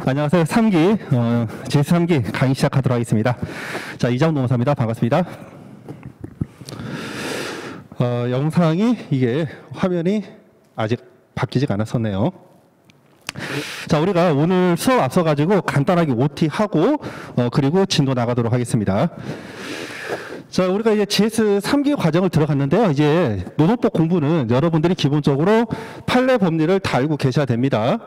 안녕하세요. 3기, 제3기 강의 시작하도록 하겠습니다. 자, 이장훈 노무사입니다. 반갑습니다. 영상이 이게 화면이 아직 바뀌지가 않았었네요. 자, 우리가 오늘 수업 앞서가지고 간단하게 OT 하고, 그리고 진도 나가도록 하겠습니다. 자, 우리가 이제 GS 3기 과정을 들어갔는데요. 이제 노동법 공부는 여러분들이 기본적으로 판례 법리를 다 알고 계셔야 됩니다.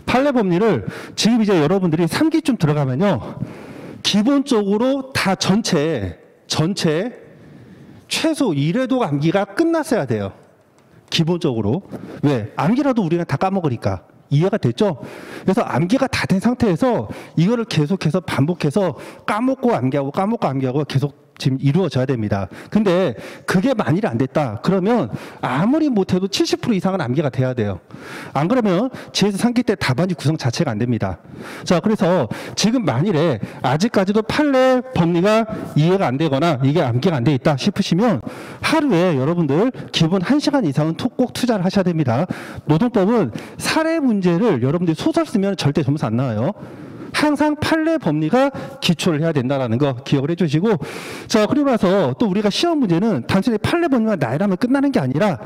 판례 법리를 지금 이제 여러분들이 3기쯤 들어가면요. 기본적으로 다 전체 최소 1회도 암기가 끝났어야 돼요. 기본적으로. 왜? 암기라도 우리가 다 까먹으니까. 이해가 됐죠? 그래서 암기가 다 된 상태에서 이거를 계속해서 반복해서 까먹고 암기하고 계속 지금 이루어져야 됩니다. 근데 그게 만일 안 됐다. 그러면 아무리 못해도 70% 이상은 암기가 돼야 돼요. 안 그러면 GS 3기 때 답안지 구성 자체가 안 됩니다. 자, 그래서 지금 만일에 아직까지도 판례 법리가 이해가 안 되거나 이게 암기가 안 돼 있다 싶으시면 하루에 여러분들 기본 1시간 이상은 꼭 투자를 하셔야 됩니다. 노동법은 사례 문제를 여러분들이 소설 쓰면 절대 점수 안 나와요. 항상 판례 법리가 기초를 해야 된다는 거 기억을 해주시고, 자, 그리고 나서 또 우리가 시험 문제는 단순히 판례 법리만 나열하면 끝나는 게 아니라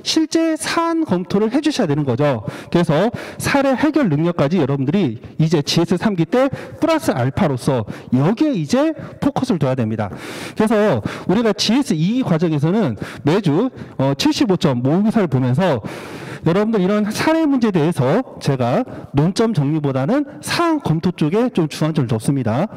실제 사안 검토를 해주셔야 되는 거죠. 그래서 사례 해결 능력까지 여러분들이 이제 GS 3기 때 플러스 알파로서 여기에 이제 포커스를 둬야 됩니다. 그래서 우리가 GS 2기 과정에서는 매주 75점 모의고사를 보면서 여러분들 이런 사례 문제에 대해서 제가 논점 정리보다는 사안 검토 쪽에 좀 주안점을 뒀습니다.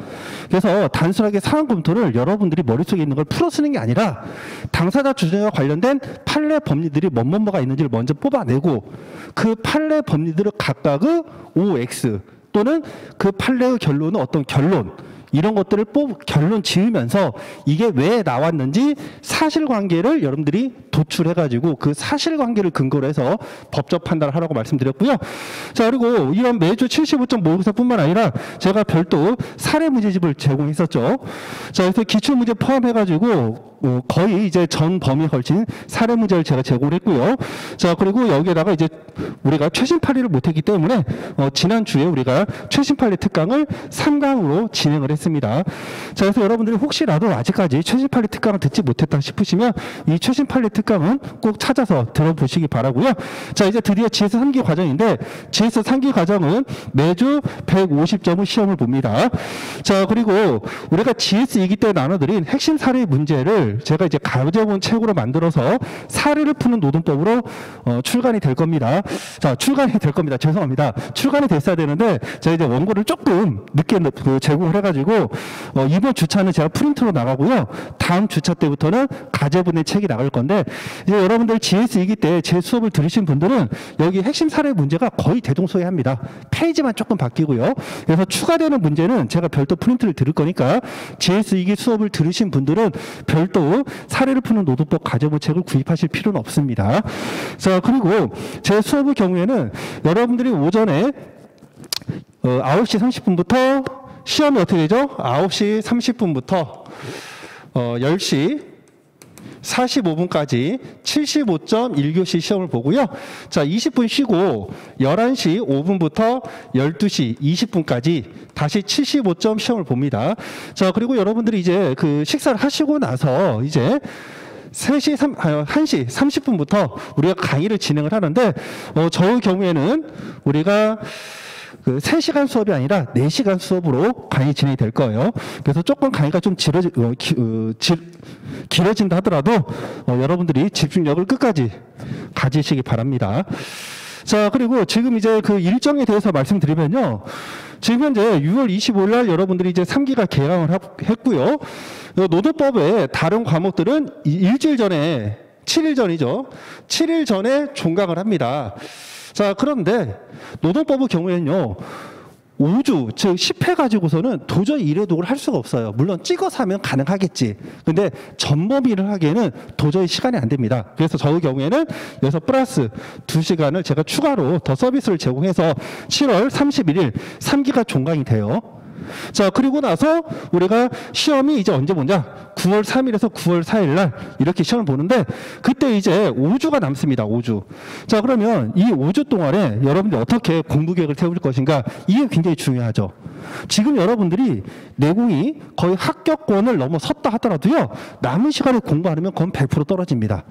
그래서 단순하게 사안 검토를 여러분들이 머릿속에 있는 걸 풀어 쓰는 게 아니라 당사자 주장과 관련된 판례 법리들이 뭐가 있는지를 먼저 뽑아내고 그 판례 법리들을 각각의 OX 또는 그 판례의 결론은 어떤 결론 이런 것들을 결론 지으면서 이게 왜 나왔는지 사실관계를 여러분들이 도출해가지고 그 사실관계를 근거로 해서 법적 판단을 하라고 말씀드렸고요. 자, 그리고 이런 매주 75점 모의고사뿐만 아니라 제가 별도 사례 문제집을 제공했었죠. 자, 그래서 기출문제 포함해가지고 거의 이제 전 범위에 걸친 사례 문제를 제가 제공을 했고요. 자, 그리고 여기에다가 이제 우리가 최신 판례를 못했기 때문에 지난주에 우리가 최신 판례 특강을 3강으로 진행을 했습니다. 자, 그래서 여러분들이 혹시라도 아직까지 최신 판례 특강을 듣지 못했다 싶으시면 이 최신 판례 특강은 꼭 찾아서 들어보시기 바라고요. 자, 이제 드디어 GS 3기 과정인데 GS 3기 과정은 매주 150점의 시험을 봅니다. 자, 그리고 우리가 GS 2기 때 나눠드린 핵심 사례 문제를 제가 이제 가제본 책으로 만들어서 사례를 푸는 노동법으로 출간이 될 겁니다. 자, 출간이 될 겁니다. 죄송합니다. 출간이 됐어야 되는데 제가 이제 원고를 조금 늦게 제공을 해가지고 이번 주차는 제가 프린트로 나가고요. 다음 주차 때부터는 가제본의 책이 나갈 건데 이제 여러분들 GS 2기 때 제 수업을 들으신 분들은 여기 핵심 사례 문제가 거의 대동소이합니다. 페이지만 조금 바뀌고요. 그래서 추가되는 문제는 제가 별도 프린트를 들을 거니까 GS 2기 수업을 들으신 분들은 별도 사례를 푸는 노동법 가제본 책을 구입하실 필요는 없습니다. 자, 그리고 제 수업의 경우에는 여러분들이 오전에 9시 30분부터 시험이 어떻게 되죠? 9시 30분부터 10시 45분까지 75점 1교시 시험을 보고요. 자, 20분 쉬고 11시 5분부터 12시 20분까지 다시 75점 시험을 봅니다. 자, 그리고 여러분들이 이제 그 식사를 하시고 나서 이제 1시 30분부터 우리가 강의를 진행을 하는데 저의 경우에는 우리가 그 3시간 수업이 아니라 4시간 수업으로 강의 진행이 될 거예요. 그래서 조금 강의가 좀 길어진다 하더라도 여러분들이 집중력을 끝까지 가지시기 바랍니다. 자, 그리고 지금 이제 그 일정에 대해서 말씀드리면요. 지금 현재 6월 25일 날 여러분들이 이제 3기가 개강을 했고요. 노동법의 다른 과목들은 일주일 전에 7일 전이죠. 7일 전에 종강을 합니다. 자, 그런데 노동법의 경우에는요. 5주, 즉 10회 가지고서는 도저히 일회독을 할 수가 없어요. 물론 찍어서 하면 가능하겠지. 근데 전범위를 하기에는 도저히 시간이 안 됩니다. 그래서 저의 경우에는 여기서 플러스 2시간을 제가 추가로 더 서비스를 제공해서 7월 31일 3기가 종강이 돼요. 자, 그리고 나서 우리가 시험이 이제 언제 보냐? 9월 3일에서 9월 4일 날 이렇게 시험을 보는데 그때 이제 5주가 남습니다. 5주. 자, 그러면 이 5주 동안에 여러분들이 어떻게 공부 계획을 세울 것인가 이게 굉장히 중요하죠. 지금 여러분들이 내공이 거의 합격권을 넘어섰다 하더라도요. 남은 시간에 공부 안 하면 그건 100% 떨어집니다.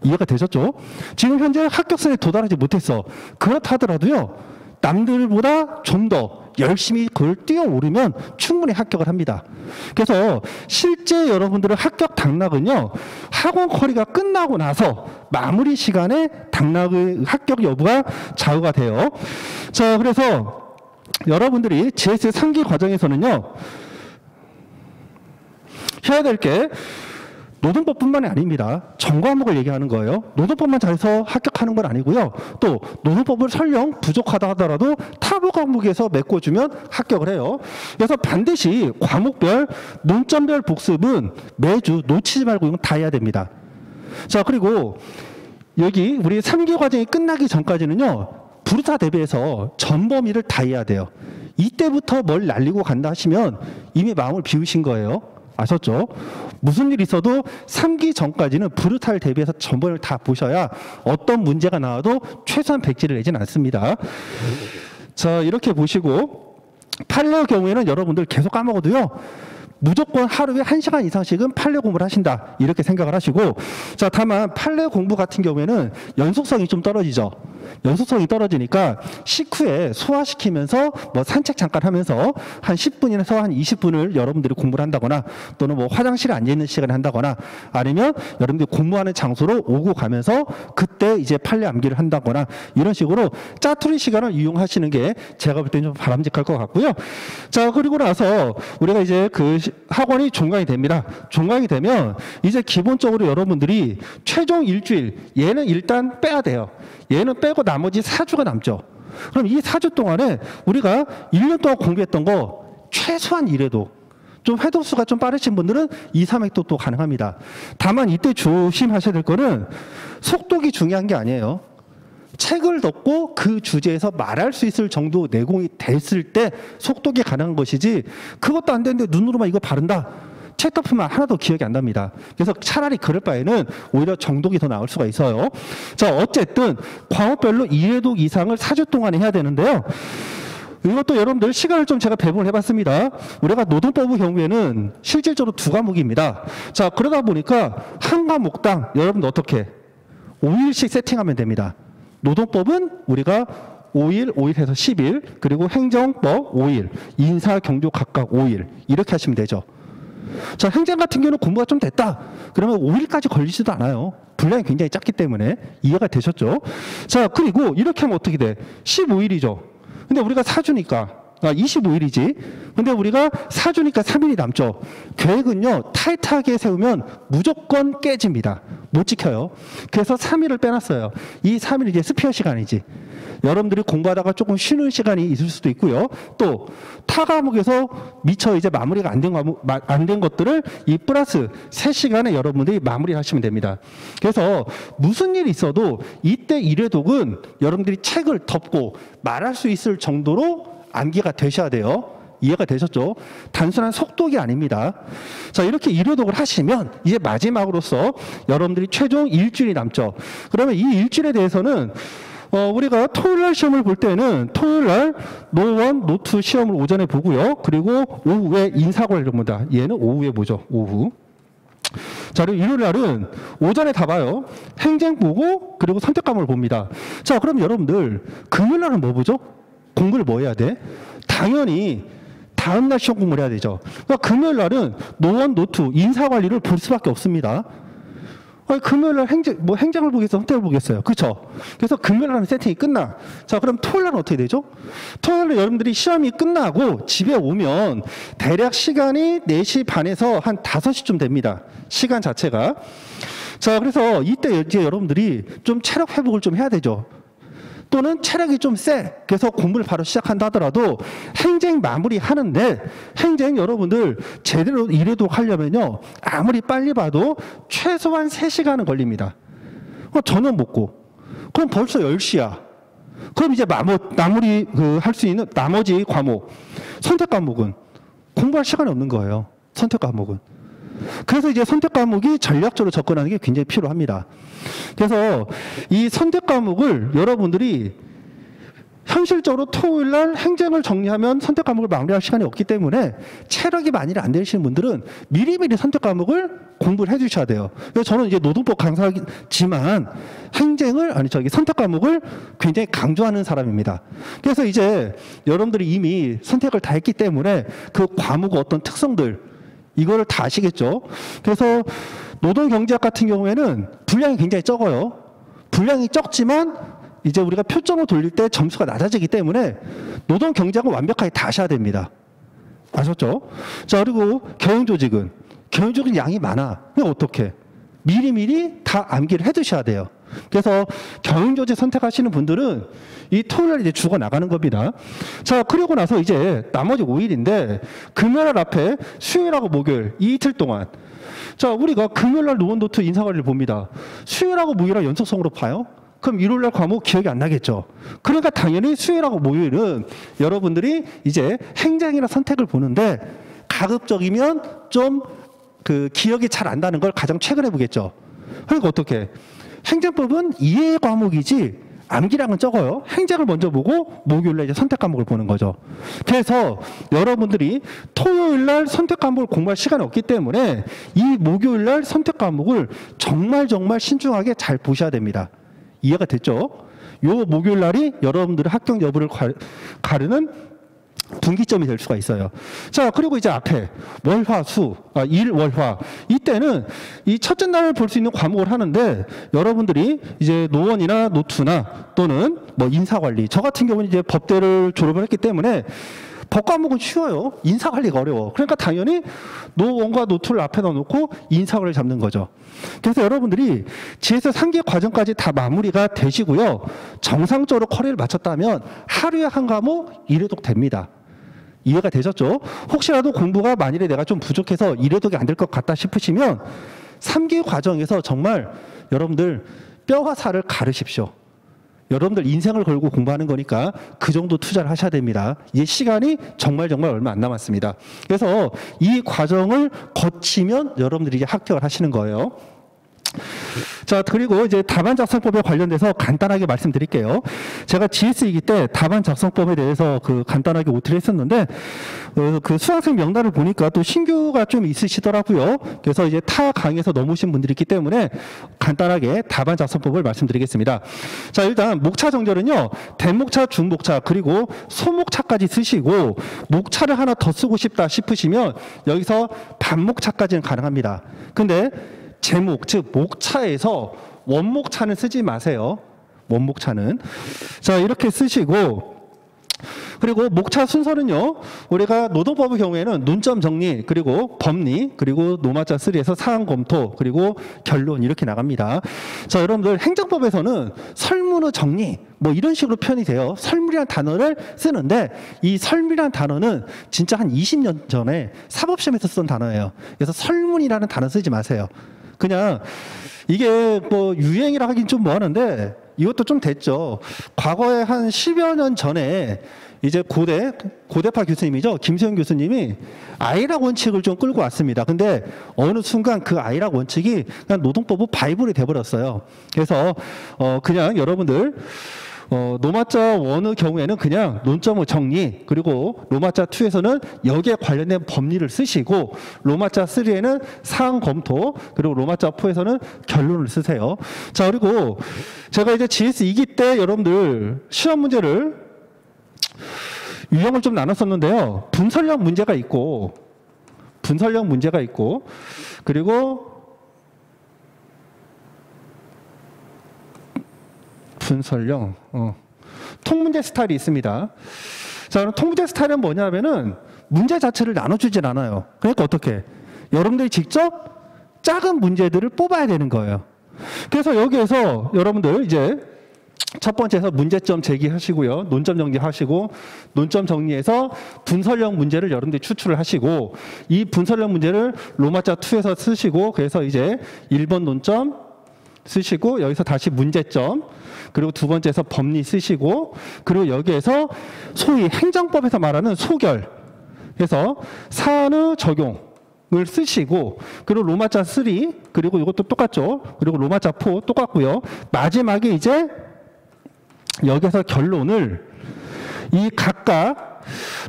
이해가 되셨죠? 지금 현재 합격선에 도달하지 못했어. 그렇다 하더라도요. 남들보다 좀 더 열심히 그걸 뛰어오르면 충분히 합격을 합니다. 그래서 실제 여러분들의 합격 당락은요. 학원 커리가 끝나고 나서 마무리 시간에 당락의 합격 여부가 좌우가 돼요. 자, 그래서 여러분들이 GS 3기 과정에서는요. 해야 될 게 노동법뿐만이 아닙니다. 전 과목을 얘기하는 거예요. 노동법만 잘해서 합격하는 건 아니고요. 또 노동법을 설령 부족하다 하더라도 타부 과목에서 메꿔주면 합격을 해요. 그래서 반드시 과목별, 논점별 복습은 매주 놓치지 말고 이건 다 해야 됩니다. 자, 그리고 여기 우리 3기 과정이 끝나기 전까지는요. 부르타 대비해서 전 범위를 다 해야 돼요. 이때부터 뭘 날리고 간다 하시면 이미 마음을 비우신 거예요. 아셨죠? 무슨 일이 있어도 3기 전까지는 브루탈 대비해서 전번을 다 보셔야 어떤 문제가 나와도 최소한 백지를 내진 않습니다. 자, 이렇게 보시고 판례의 경우에는 여러분들 계속 까먹어도요. 무조건 하루에 1시간 이상씩은 판례 공부를 하신다. 이렇게 생각을 하시고 자, 다만 판례 공부 같은 경우에는 연속성이 좀 떨어지죠. 연속성이 떨어지니까 식후에 소화시키면서 뭐 산책 잠깐 하면서 한 10분에서 한 20분을 여러분들이 공부를 한다거나 또는 뭐 화장실에 앉아있는 시간에 한다거나 아니면 여러분들이 공부하는 장소로 오고 가면서 그때 이제 판례 암기를 한다거나 이런 식으로 짜투리 시간을 이용하시는 게 제가 볼 때는 좀 바람직할 것 같고요. 자, 그리고 나서 우리가 이제 그 학원이 종강이 됩니다. 종강이 되면 이제 기본적으로 여러분들이 최종 일주일 얘는 일단 빼야 돼요. 얘는 빼고 나머지 4주가 남죠. 그럼 이 4주 동안에 우리가 1년 동안 공부했던 거 최소한 이래도 좀 회독수가 좀 빠르신 분들은 2, 3회도 또 가능합니다. 다만 이때 조심하셔야 될 거는 속독이 중요한 게 아니에요. 책을 덮고 그 주제에서 말할 수 있을 정도 내공이 됐을 때 속독이 가능한 것이지 그것도 안 되는데 눈으로만 이거 바른다. 책 덮으면 하나도 기억이 안 납니다. 그래서 차라리 그럴 바에는 오히려 정독이 더 나을 수가 있어요. 자, 어쨌든 과목별로 2회독 이상을 4주 동안에 해야 되는데요. 이것도 여러분들 시간을 좀 제가 배분을 해봤습니다. 우리가 노동법의 경우에는 실질적으로 2과목입니다. 자, 그러다 보니까 한 과목당 여러분들 어떻게 5일씩 세팅하면 됩니다. 노동법은 우리가 5일, 5일에서 10일, 그리고 행정법 5일, 인사, 경조 각각 5일 이렇게 하시면 되죠. 자, 행정 같은 경우는 공부가 좀 됐다. 그러면 5일까지 걸리지도 않아요. 분량이 굉장히 작기 때문에 이해가 되셨죠? 자, 그리고 이렇게 하면 어떻게 돼? 15일이죠. 근데 우리가 4주니까 25일이지. 근데 우리가 4주니까 3일이 남죠. 계획은요, 타이트하게 세우면 무조건 깨집니다. 못 지켜요. 그래서 3일을 빼놨어요. 이 3일 이제 스페어 시간이지. 여러분들이 공부하다가 조금 쉬는 시간이 있을 수도 있고요. 또 타 과목에서 미처 이제 마무리가 안 된 것들을 이 플러스 3시간에 여러분들이 마무리하시면 됩니다. 그래서 무슨 일이 있어도 이때 1회독은 여러분들이 책을 덮고 말할 수 있을 정도로 암기가 되셔야 돼요. 이해가 되셨죠? 단순한 속독이 아닙니다. 자, 이렇게 1회독을 하시면 이제 마지막으로서 여러분들이 최종 일주일이 남죠. 그러면 이 일주일에 대해서는 우리가 토요일날 시험을 볼 때는 토요일날 노1, 노2 시험을 오전에 보고요. 그리고 오후에 인사관리를 봅니다. 얘는 오후에 보죠. 오후. 자, 그리고 일요일날은 오전에 다 봐요. 행정 보고 그리고 선택 과목을 봅니다. 자, 그럼 여러분들 금요일날은 뭐 보죠? 공부를 뭐 해야 돼? 당연히 다음날 시험 공부를 해야 되죠. 그러니까 금요일날은 노1, 노2 인사관리를 볼 수밖에 없습니다. 금요일날 행정을 보겠어요? 선택을 보겠어요? 그렇죠? 그래서 금요일날은 세팅이 끝나. 자, 그럼 토요일날은 어떻게 되죠? 토요일날 여러분들이 시험이 끝나고 집에 오면 대략 시간이 4시 반에서 한 5시쯤 됩니다. 시간 자체가. 자, 그래서 이때 이제 여러분들이 좀 체력 회복을 좀 해야 되죠. 또는 체력이 좀 세. 그래서 공부를 바로 시작한다 하더라도 행정 마무리 하는데 행정 여러분들 제대로 일해도 하려면요. 아무리 빨리 봐도 최소한 3시간은 걸립니다. 저녁 먹고. 그럼 벌써 10시야. 그럼 이제 마무리 할 수 있는 나머지 과목. 선택 과목은 공부할 시간이 없는 거예요. 선택 과목은. 그래서 이제 선택 과목이 전략적으로 접근하는 게 굉장히 필요합니다. 그래서 이 선택 과목을 여러분들이 현실적으로 토요일 날 행정을 정리하면 선택 과목을 마무리할 시간이 없기 때문에 체력이 많이 안 되시는 분들은 미리미리 선택 과목을 공부를 해 주셔야 돼요. 그래서 저는 이제 노동법 강사지만 선택 과목을 굉장히 강조하는 사람입니다. 그래서 이제 여러분들이 이미 선택을 다 했기 때문에 그 과목 어떤 특성들 이거를 다 아시겠죠. 그래서 노동경제학 같은 경우에는 분량이 굉장히 적어요. 분량이 적지만 이제 우리가 표점을 돌릴 때 점수가 낮아지기 때문에 노동경제학은 완벽하게 다 아셔야 됩니다. 아셨죠? 자, 그리고 경영조직은 양이 많아. 그럼 어떻게? 미리미리 다 암기를 해두셔야 돼요. 그래서 경영조직 선택하시는 분들은 이 토요일날 이제 죽어나가는 겁니다. 자, 그리고 나서 이제 나머지 5일인데 금요일 앞에 수요일하고 목요일 이 이틀 동안 자, 우리가 금요일날 노원노트 인사관리를 봅니다. 수요일하고 목요일을 연속성으로 봐요? 그럼 일요일날 과목 기억이 안 나겠죠. 그러니까 당연히 수요일하고 목요일은 여러분들이 이제 행정이나 선택을 보는데 가급적이면 좀 그 기억이 잘 안 나는 걸 가장 최근에 보겠죠. 그러니까 어떻게? 행정법은 이해 과목이지 암기량은 적어요. 행정을 먼저 보고 목요일날 이제 선택 과목을 보는 거죠. 그래서 여러분들이 토요일날 선택 과목을 공부할 시간이 없기 때문에 이 목요일날 선택 과목을 정말 신중하게 잘 보셔야 됩니다. 이해가 됐죠? 요 목요일 날이 여러분들의 합격 여부를 가르는 분기점이 될 수가 있어요. 자, 그리고 이제 앞에 일, 월화. 이때는 이 첫째 날을 볼 수 있는 과목을 하는데 여러분들이 이제 노원이나 노투나 또는 뭐 인사관리. 저 같은 경우는 이제 법대를 졸업을 했기 때문에 법 과목은 쉬워요. 인사관리가 어려워. 그러니까 당연히 노원과 노투를 앞에 넣어놓고 인사관리를 잡는 거죠. 그래서 여러분들이 GS 3기 과정까지 다 마무리가 되시고요. 정상적으로 커리를 마쳤다면 하루에 한 과목 1회독 됩니다. 이해가 되셨죠? 혹시라도 공부가 만일에 내가 좀 부족해서 1회독이 안 될 것 같다 싶으시면 3기 과정에서 정말 여러분들 뼈와 살을 가르십시오. 여러분들 인생을 걸고 공부하는 거니까 그 정도 투자를 하셔야 됩니다. 이제 시간이 정말 얼마 안 남았습니다. 그래서 이 과정을 거치면 여러분들이 이제 합격을 하시는 거예요. 자, 그리고 이제 답안 작성법에 관련돼서 간단하게 말씀드릴게요. 제가 GS2기 때 답안 작성법에 대해서 그 간단하게 OT를 했었는데 그 수강생 명단을 보니까 또 신규가 좀 있으시더라고요. 그래서 이제 타 강의에서 넘으신 분들이 있기 때문에 간단하게 답안 작성법을 말씀드리겠습니다. 자, 일단 목차 정렬은요. 대목차, 중목차, 그리고 소목차까지 쓰시고 목차를 하나 더 쓰고 싶다 싶으시면 여기서 반목차까지는 가능합니다. 근데 제목, 즉 목차에서 원목차는 쓰지 마세요. 원목차는. 자, 이렇게 쓰시고 그리고 목차 순서는요. 우리가 노동법의 경우에는 논점 정리, 그리고 법리, 그리고 노마자 3에서 사안 검토, 그리고 결론 이렇게 나갑니다. 자, 여러분들 행정법에서는 설문의 정리 뭐 이런 식으로 표현이 돼요. 설문이라는 단어를 쓰는데 이 설문이라는 단어는 진짜 한 20년 전에 사법시험에서 쓴 단어예요. 그래서 설문이라는 단어 쓰지 마세요. 그냥 이게 뭐 유행이라 하긴 좀 뭐하는데 이것도 좀 됐죠. 과거에 한 10여 년 전에 이제 고대파 교수님이죠. 김수영 교수님이 아이락 원칙을 좀 끌고 왔습니다. 근데 어느 순간 그 아이락 원칙이 그냥 노동법의 바이블이 돼버렸어요. 그래서 그냥 여러분들 노마자 1의 경우에는 그냥 논점의 정리, 그리고 노마자 2에서는 여기에 관련된 법리를 쓰시고 노마자 3에는 사안 검토, 그리고 노마자 4에서는 결론을 쓰세요. 자, 그리고 제가 이제 GS 2기 때 여러분들 시험 문제를 유형을 좀 나눴었는데요. 분설형 문제가 있고 그리고 분설형 통문제 스타일이 있습니다. 자, 그럼 통문제 스타일은 뭐냐면은 문제 자체를 나눠주질 않아요. 그러니까 어떻게? 여러분들이 직접 작은 문제들을 뽑아야 되는 거예요. 그래서 여기에서 여러분들 이제 첫 번째에서 문제점 제기하시고요. 논점 정리하시고 논점 정리해서 분설형 문제를 여러분들이 추출을 하시고 이 분설형 문제를 로마자 2에서 쓰시고 그래서 이제 1번 논점 쓰시고 여기서 다시 문제점 그리고 두 번째에서 법리 쓰시고 그리고 여기에서 소위 행정법에서 말하는 소결 그래서 사안의 적용 쓰시고, 그리고 로마자 3, 그리고 이것도 똑같죠. 그리고 로마자 4 똑같고요. 마지막에 이제 여기서 결론을 이 각각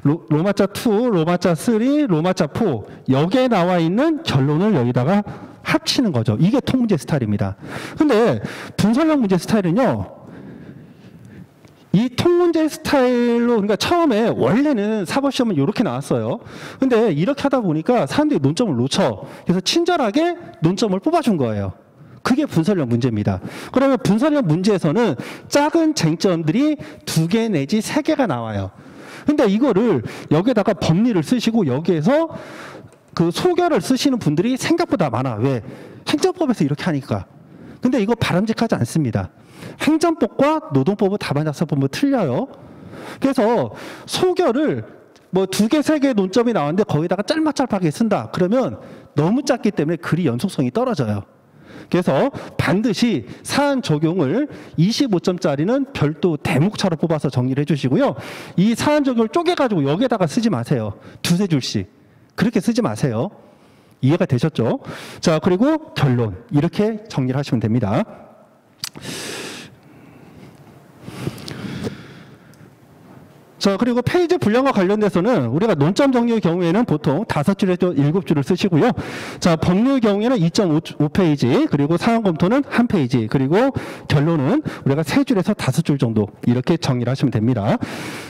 로마자 2, 로마자 3, 로마자 4 여기에 나와 있는 결론을 여기다가 합치는 거죠. 이게 통문제 스타일입니다. 근데 분설형 문제 스타일은요, 이 통문제 스타일로, 그러니까 처음에 원래는 사법시험은 이렇게 나왔어요. 근데 이렇게 하다 보니까 사람들이 논점을 놓쳐. 그래서 친절하게 논점을 뽑아준 거예요. 그게 분설형 문제입니다. 그러면 분설형 문제에서는 작은 쟁점들이 2개 내지 3개가 나와요. 근데 이거를 여기에다가 법리를 쓰시고 여기에서 그 소결을 쓰시는 분들이 생각보다 많아. 왜? 행정법에서 이렇게 하니까. 근데 이거 바람직하지 않습니다. 행정법과 노동법은 다반작성법은 틀려요. 그래서 소결을 뭐 2개, 3개 논점이 나왔는데 거기다가 짤막짤막하게 쓴다. 그러면 너무 짧기 때문에 글이 연속성이 떨어져요. 그래서 반드시 사안 적용을 25점짜리는 별도 대목차로 뽑아서 정리를 해주시고요. 이 사안 적용을 쪼개가지고 여기에다가 쓰지 마세요. 2, 3줄씩. 그렇게 쓰지 마세요. 이해가 되셨죠? 자, 그리고 결론. 이렇게 정리를 하시면 됩니다. 자, 그리고 페이지 분량과 관련돼서는 우리가 논점 정리의 경우에는 보통 5줄에서 7줄을 쓰시고요. 자, 법률의 경우에는 2.5페이지, 그리고 사안 검토는 1페이지, 그리고 결론은 우리가 3줄에서 5줄 정도 이렇게 정리를 하시면 됩니다.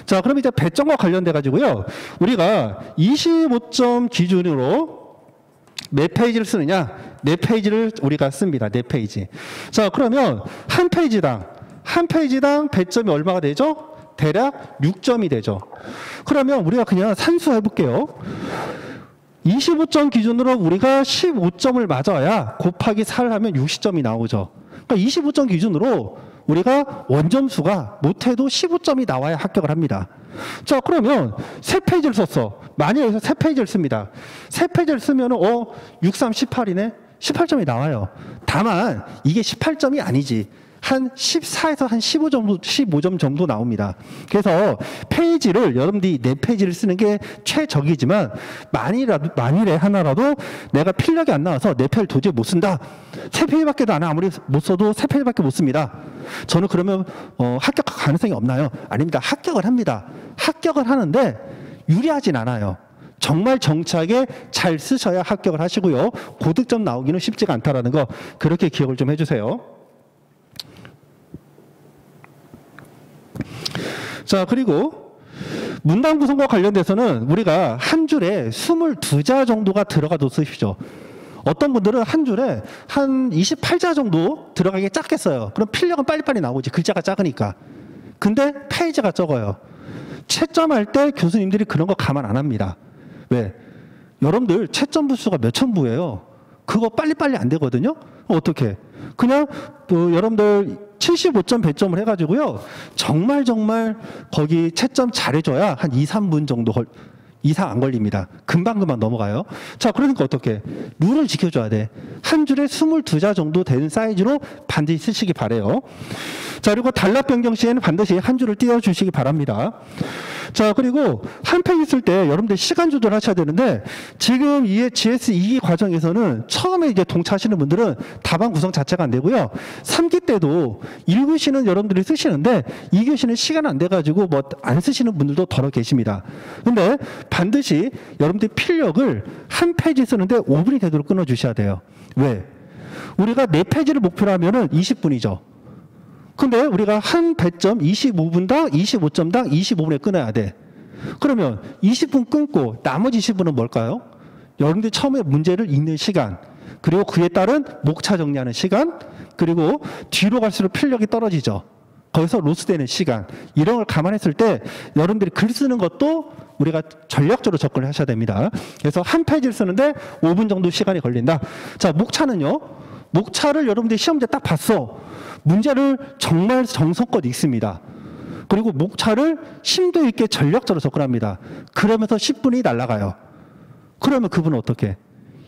자, 그럼 이제 배점과 관련돼 가지고요. 우리가 25점 기준으로 몇 페이지를 쓰느냐? 4페이지를 우리가 씁니다. 4페이지. 자, 그러면 한 페이지당 배점이 얼마가 되죠? 대략 6점이 되죠. 그러면 우리가 그냥 산수해 볼게요. 25점 기준으로 우리가 15점을 맞아야 곱하기 4를 하면 60점이 나오죠. 그러니까 25점 기준으로 우리가 원점수가 못해도 15점이 나와야 합격을 합니다. 자, 그러면 3페이지를 썼어. 만약에 여기서 3페이지를 씁니다. 3페이지를 쓰면은 6, 3, 18이네. 18점이 나와요. 다만 이게 18점이 아니지. 한 14에서 한 15점 정도 나옵니다. 그래서 페이지를 여러분들이 4페이지를 쓰는 게 최적이지만 만일에 하나라도 내가 필력이 안 나와서 4페이지를 도저히 못 쓴다. 3페이지밖에 안 해. 아무리 못 써도 3페이지밖에 못 씁니다. 저는 그러면 합격할 가능성이 없나요? 아닙니다. 합격을 합니다. 합격을 하는데 유리하진 않아요. 정말 정착에 잘 쓰셔야 합격을 하시고요. 고득점 나오기는 쉽지가 않다라는 거 그렇게 기억을 좀 해주세요. 자, 그리고 문단 구성과 관련돼서는 우리가 한 줄에 22자 정도가 들어가도 쓰십시오. 어떤 분들은 한 줄에 한 28자 정도 들어가기 작겠어요. 그럼 필력은 빨리빨리 나오지. 글자가 작으니까. 근데 페이지가 적어요. 채점할 때 교수님들이 그런 거 감안 안 합니다. 왜? 여러분들 채점 부수가 몇천 부예요. 그거 빨리빨리 안 되거든요. 어떻게? 그냥 여러분들 75점 배점을 해가지고요. 정말 거기 채점 잘해줘야 한 2, 3분 정도 이상 안 걸립니다. 금방 넘어가요. 자, 그러니까 어떻게? 룰을 지켜줘야 돼. 한 줄에 22자 정도 되는 사이즈로 반드시 쓰시기 바래요. 자, 그리고 단락 변경 시에는 반드시 한 줄을 띄워주시기 바랍니다. 자, 그리고 한 페이지 쓸 때 여러분들 시간 조절하셔야 되는데 지금 이 GS 2기 과정에서는 처음에 이제 동차하시는 분들은 답안 구성 자체가 안 되고요. 3기 때도 1교시는 여러분들이 쓰시는데 2교시는 시간 안 돼가지고 뭐 안 쓰시는 분들도 더러 계십니다. 근데 반드시 여러분들 필력을 한 페이지 쓰는데 5분이 되도록 끊어주셔야 돼요. 왜? 우리가 4페이지를 목표로 하면은 20분이죠. 근데 우리가 한 배점 25분당 25점당 25분에 끊어야 돼. 그러면 20분 끊고 나머지 20분은 뭘까요? 여러분들이 처음에 문제를 읽는 시간, 그리고 그에 따른 목차 정리하는 시간, 그리고 뒤로 갈수록 필력이 떨어지죠. 거기서 로스되는 시간, 이런 걸 감안했을 때 여러분들이 글 쓰는 것도 우리가 전략적으로 접근을 하셔야 됩니다. 그래서 한 페이지를 쓰는데 5분 정도 시간이 걸린다. 자, 목차는요. 목차를 여러분들이 시험제 딱 봤어. 문제를 정말 정성껏 읽습니다. 그리고 목차를 심도 있게 전략적으로 접근합니다. 그러면서 10분이 날아가요. 그러면 그분은 어떻게?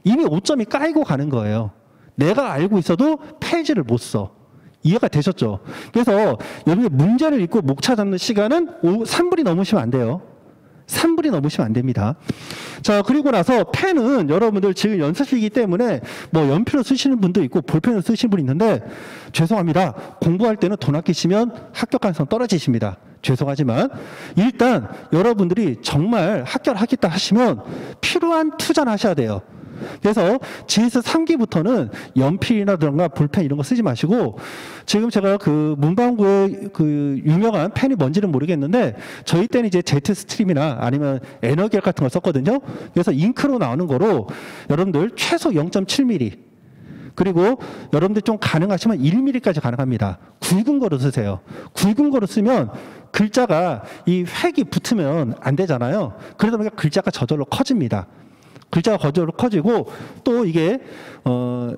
이미 5점이 까이고 가는 거예요. 내가 알고 있어도 페이지를 못 써. 이해가 되셨죠? 그래서 여러분들 문제를 읽고 목차 잡는 시간은 3분이 넘으시면 안 돼요. 3분이 넘으시면 안 됩니다. 자, 그리고 나서 펜은 여러분들 지금 연습이기 때문에 뭐 연필로 쓰시는 분도 있고 볼펜으로 쓰시는 분이 있는데 죄송합니다. 공부할 때는 돈 아끼시면 합격 가능성 떨어지십니다. 죄송하지만 일단 여러분들이 정말 합격하겠다 하시면 필요한 투자는 하셔야 돼요. 그래서 GS 3기부터는 연필이라든가 볼펜 이런 거 쓰지 마시고 지금 제가 그 문방구에 그 유명한 펜이 뭔지는 모르겠는데 저희 때는 이제 제트 스트림이나 아니면 에너겔 같은 걸 썼거든요. 그래서 잉크로 나오는 거로 여러분들 최소 0.7mm 그리고 여러분들 좀 가능하시면 1mm까지 가능합니다. 굵은 거로 쓰세요. 굵은 거로 쓰면 글자가 이 획이 붙으면 안 되잖아요. 그러다 보니까 글자가 저절로 커집니다. 글자가 저절로 커지고 또 이게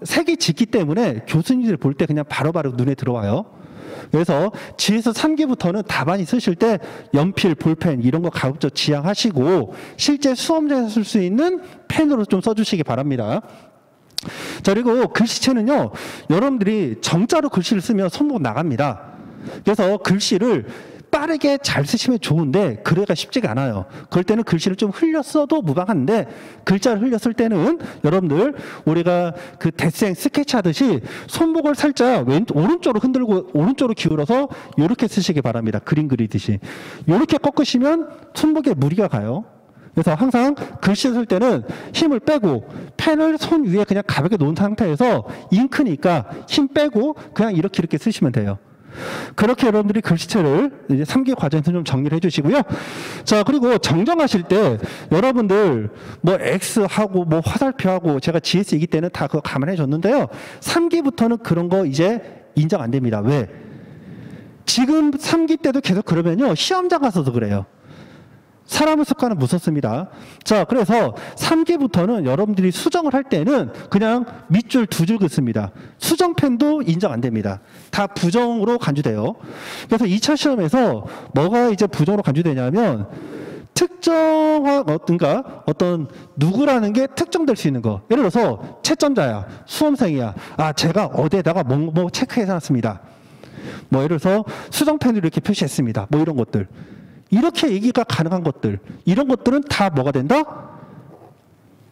색이 짙기 때문에 교수님들이 볼 때 그냥 바로바로 눈에 들어와요. 그래서 GS 3기부터는 답안이 쓰실 때 연필, 볼펜 이런 거 가급적 지양하시고 실제 수험장에서 쓸 수 있는 펜으로 좀 써주시기 바랍니다. 자, 그리고 글씨체는요, 여러분들이 정자로 글씨를 쓰면 손목 나갑니다. 그래서 글씨를 빠르게 잘 쓰시면 좋은데 그래가 쉽지가 않아요. 그럴 때는 글씨를 좀 흘려 써도 무방한데 글자를 흘렸을 때는 여러분들 우리가 그 데생 스케치 하듯이 손목을 살짝 오른쪽으로 흔들고 오른쪽으로 기울여서 이렇게 쓰시기 바랍니다. 그림 그리듯이. 이렇게 꺾으시면 손목에 무리가 가요. 그래서 항상 글씨 쓸 때는 힘을 빼고 펜을 손 위에 그냥 가볍게 놓은 상태에서 잉크니까 힘 빼고 그냥 이렇게 쓰시면 돼요. 그렇게 여러분들이 글씨체를 이제 3기 과정에서 좀 정리를 해주시고요. 자, 그리고 정정하실 때 여러분들 뭐 X하고 뭐 화살표하고 제가 GS이기 때는 다 그거 감안해 줬는데요. 3기부터는 그런 거 이제 인정 안 됩니다. 왜? 지금 3기 때도 계속 그러면요. 시험장 가서도 그래요. 사람의 습관은 무섭습니다. 자, 그래서 3기부터는 여러분들이 수정을 할 때는 그냥 밑줄 두 줄 긋습니다. 수정펜도 인정 안 됩니다. 다 부정으로 간주돼요. 그래서 2차 시험에서 뭐가 이제 부정으로 간주되냐면 특정한 어떤 누구라는 게 특정될 수 있는 거. 예를 들어서 채점자야, 수험생이야. 아, 제가 어디에다가 뭐 체크해서 놨습니다. 뭐 예를 들어서 수정펜으로 이렇게 표시했습니다. 뭐 이런 것들. 이렇게 얘기가 가능한 것들, 이런 것들은 다 뭐가 된다?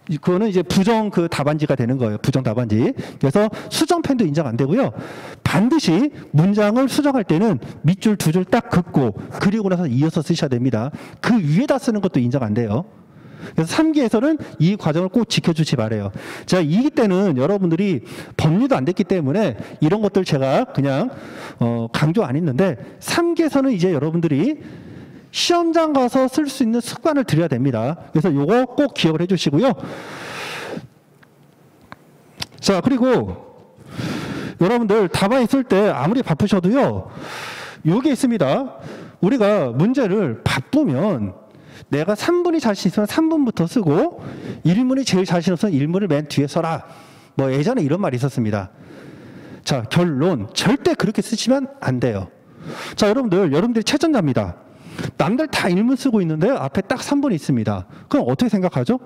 그거는 이제 부정 그 답안지가 되는 거예요. 부정 답안지. 그래서 수정펜도 인정 안 되고요. 반드시 문장을 수정할 때는 밑줄 두 줄 딱 긋고 그리고 나서 이어서 쓰셔야 됩니다. 그 위에다 쓰는 것도 인정 안 돼요. 그래서 3기에서는 이 과정을 꼭 지켜주시 바래요. 제가 2기 때는 여러분들이 법률도 안 됐기 때문에 이런 것들 제가 그냥 강조 안 했는데 3기에서는 이제 여러분들이 시험장 가서 쓸 수 있는 습관을 들여야 됩니다. 그래서 요거 꼭 기억을 해주시고요. 자, 그리고 여러분들 답안 쓸 때 아무리 바쁘셔도요. 요게 있습니다. 우리가 문제를 바쁘면 내가 3분이 자신 있으면 3분부터 쓰고 1문이 제일 자신 없으면 1문을 맨 뒤에 써라. 뭐 예전에 이런 말이 있었습니다. 자, 결론. 절대 그렇게 쓰시면 안 돼요. 자, 여러분들이 채점자입니다. 남들 다 1문 쓰고 있는데 앞에 딱 3분이 있습니다. 그럼 어떻게 생각하죠?